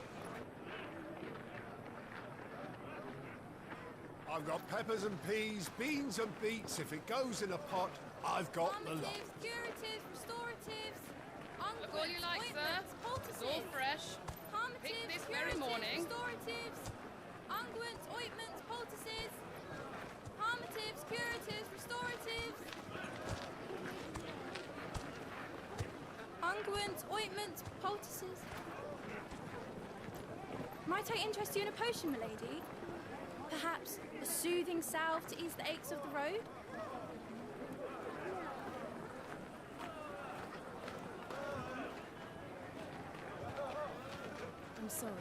I've got peppers and peas, beans and beets. If it goes in a pot, I've got the lot. Curatives, restoratives, Look all you like, sir. It's all fresh. Picked this very morning. restoratives, unguents, ointments, poultices, harmatives, curatives, restoratives, unguents, ointments, poultices. Might I interest you in a potion, milady? Perhaps a soothing salve to ease the aches of the road? I'm sorry.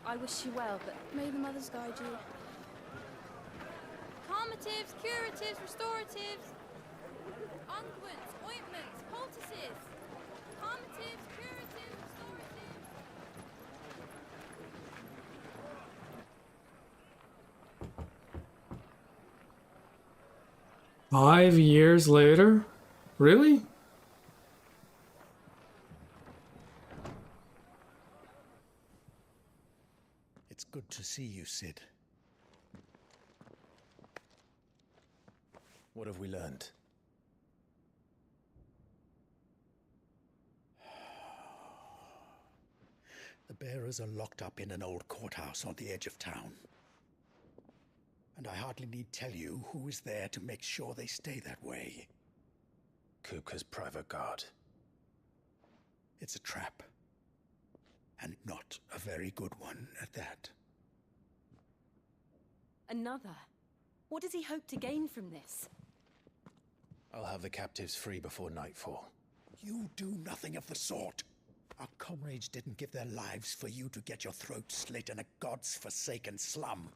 I wish you well, but may the mothers guide you. Calmatives, curatives, restoratives, unguents, ointments, poultices. Calmatives, curatives, restoratives. 5 years later? Really? It's good to see you, Sid. What have we learned? The bearers are locked up in an old courthouse on the edge of town. And I hardly need tell you who is there to make sure they stay that way. Kupka's private guard. It's a trap. And not a very good one at that. Another? What does he hope to gain from this? I'll have the captives free before nightfall. You do nothing of the sort. Our comrades didn't give their lives for you to get your throat slit in a god's-forsaken slum.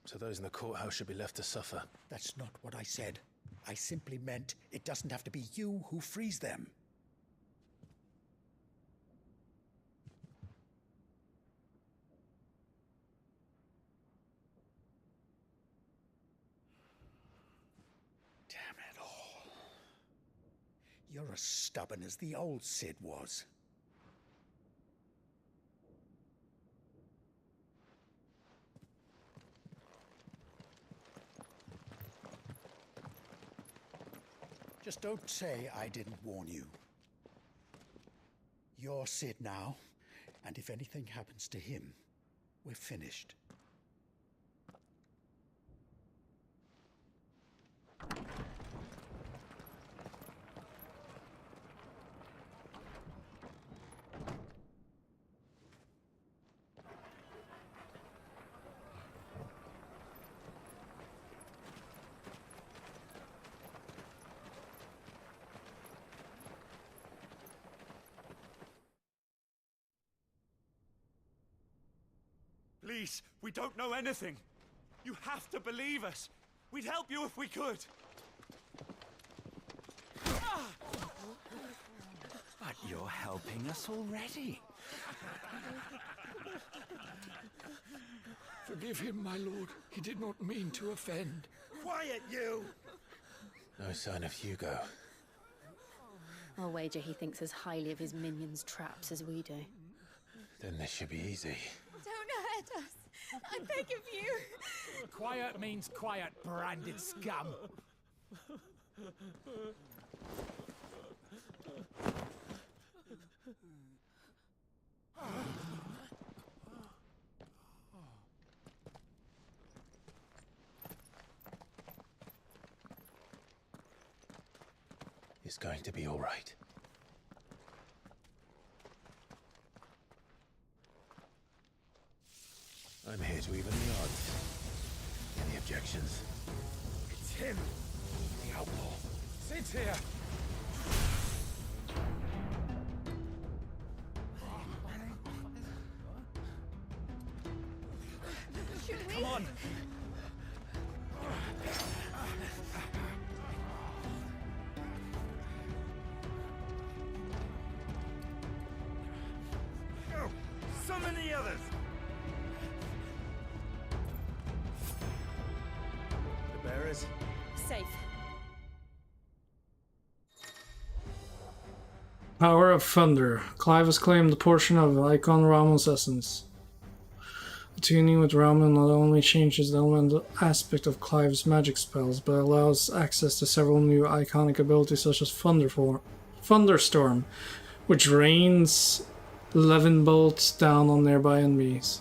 So those in the courthouse should be left to suffer. That's not what I said. I simply meant it doesn't have to be you who frees them. Damn it all. You're as stubborn as the old Sid was. Just don't say I didn't warn you. You're Sid now, and if anything happens to him, we're finished. Please, we don't know anything. You have to believe us. We'd help you if we could. But you're helping us already. Forgive him, my lord. He did not mean to offend. Quiet, you! No sign of Hugo. I'll wager he thinks as highly of his minions' traps as we do. Then this should be easy. Don't hurt us. I beg of you. Quiet means quiet, branded scum. It's going to be all right. I'm here to even the odds. Any objections? It's him, the outlaw. Sit here. Should we? Come on. Go! Summon the others! The bearers? Safe. Power of Thunder. Clive has claimed a portion of Icon Ramon's essence. Tuning with Ramon not only changes the elemental aspect of Clive's magic spells, but allows access to several new iconic abilities such as Thunderstorm, which rains 11 bolts down on nearby enemies.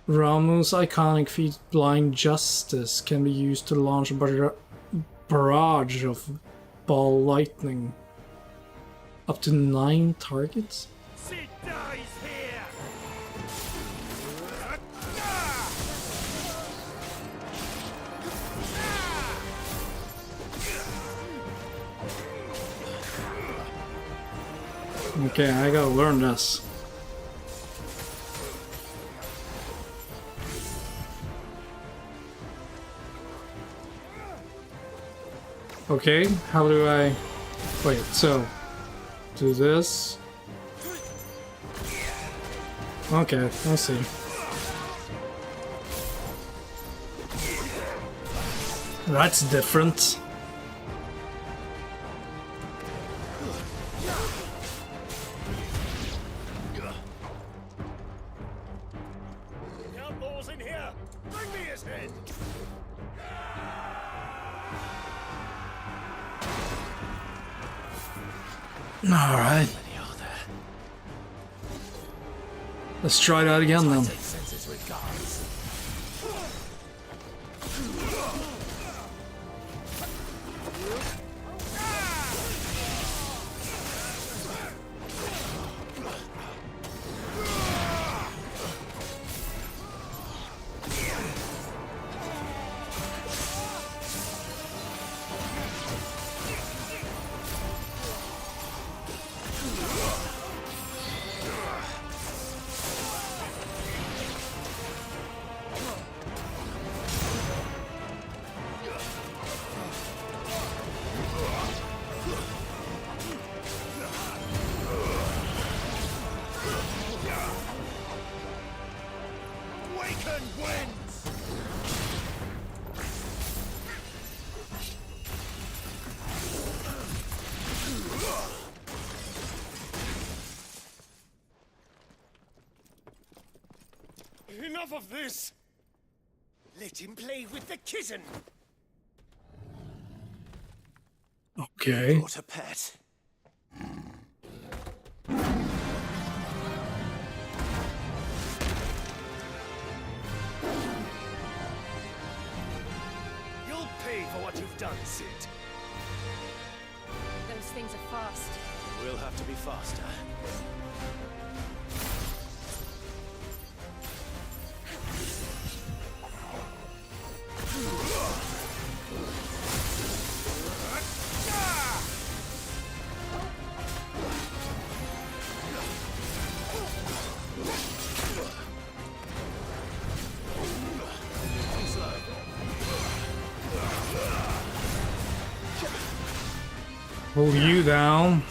Ramu's iconic feat Blind Justice can be used to launch a barrage of ball lightning. Up to 9 targets? Sid dies here! Okay, I gotta learn this. Okay, how do I... Wait, so... Do this... Okay, I see. That's different. The outlaw's in here! Bring me his head! Alright. Let's try that again then. Awaken winds! Enough of this! Let him play with the kitten! Okay. Brought a pet. You'll pay for what you've done, Sid. Those things are fast. We'll have to be faster. Pull you down.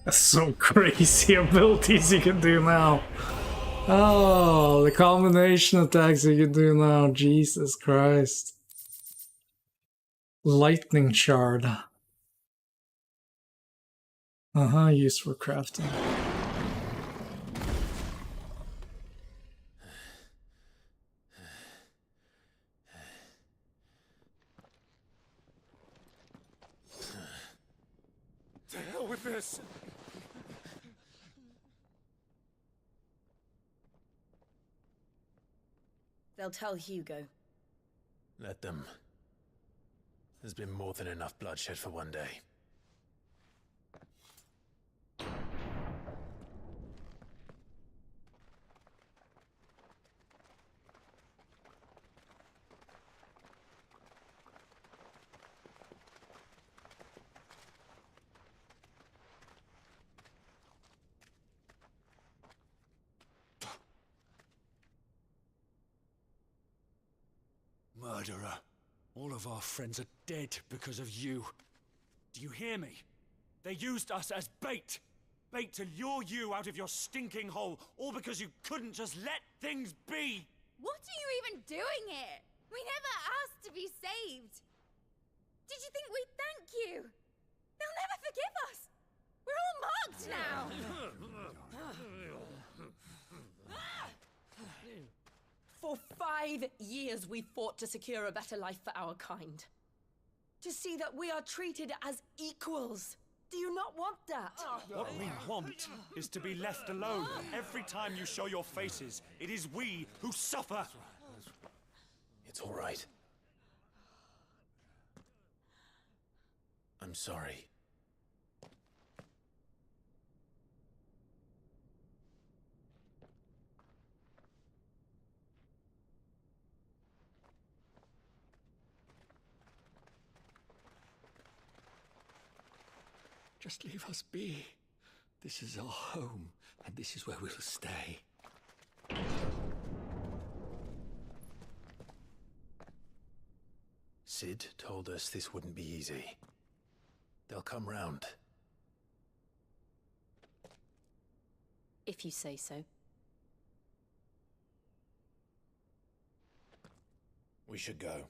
That's some crazy abilities you can do now. Oh, the combination attacks you can do now. Jesus Christ. Lightning shard. Used for crafting. To hell with this! They'll tell Hugo. Let them. There's been more than enough bloodshed for one day. Murderer. All of our friends are dead because of you. Do you hear me? They used us as bait. Bait to lure you out of your stinking hole, all because you couldn't just let things be. What are you even doing here? We never asked to be saved. Did you think we'd thank you? They'll never forgive us. We're all marked now. For 5 years we fought to secure a better life for our kind. To see that we are treated as equals. Do you not want that? What we want is to be left alone. Every time you show your faces, it is we who suffer. It's all right. I'm sorry. Just leave us be. This is our home, and this is where we'll stay. Sid told us this wouldn't be easy. They'll come round. If you say so. We should go.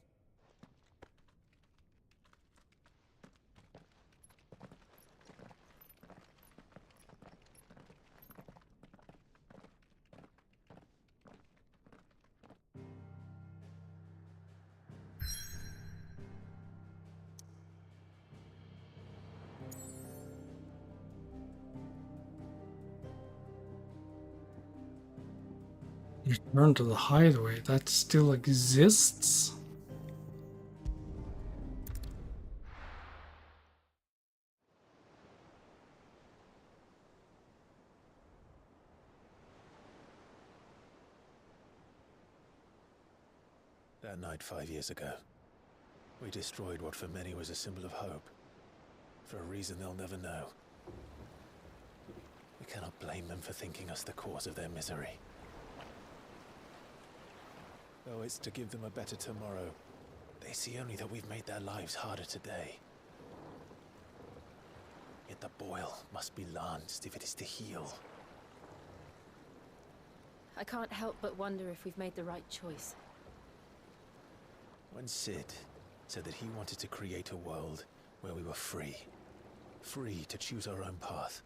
Return to the hideaway. That still exists? That night 5 years ago, we destroyed what for many was a symbol of hope. For a reason they'll never know. We cannot blame them for thinking us the cause of their misery. Though it's to give them a better tomorrow, they see only that we've made their lives harder today. Yet the boil must be lanced if it is to heal. I can't help but wonder if we've made the right choice. When Sid said that he wanted to create a world where we were free. Free to choose our own path.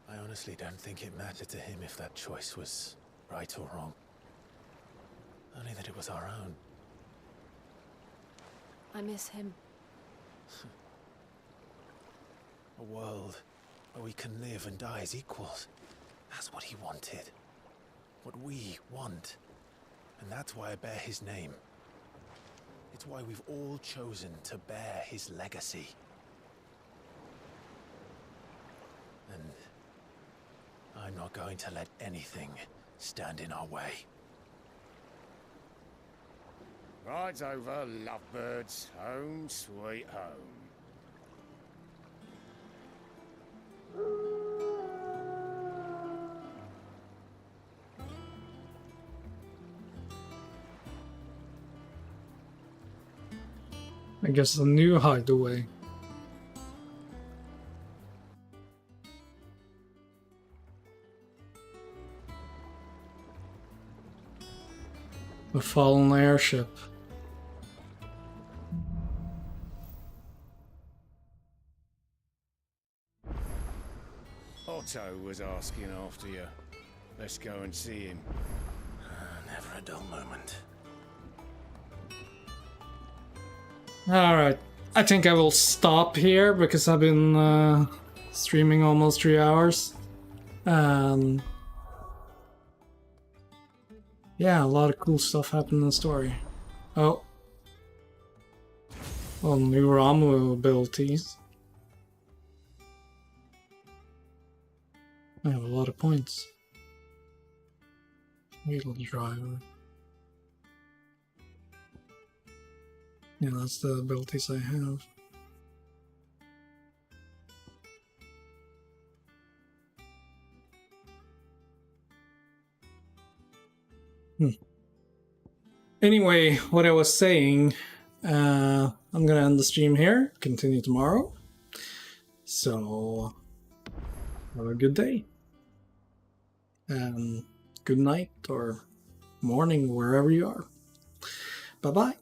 I honestly don't think it mattered to him if that choice was right or wrong. Only that it was our own. I miss him. A world where we can live and die as equals. That's what he wanted. What we want. And that's why I bear his name. It's why we've all chosen to bear his legacy. And I'm not going to let anything stand in our way. Rides over, lovebirds. Home sweet home. I guess a new hideaway. The fallen airship. Otto was asking after you. Let's go and see him. Never a dull moment. Alright, I think I will stop here because I've been streaming almost 3 hours. Yeah, a lot of cool stuff happened in the story. Oh. Well, new Romulo abilities. I have a lot of points. Wheel driver. Yeah, that's the abilities I have. Anyway, what I was saying, I'm gonna end the stream here, continue tomorrow. So, have a good day. And good night or morning, wherever you are. Bye-bye.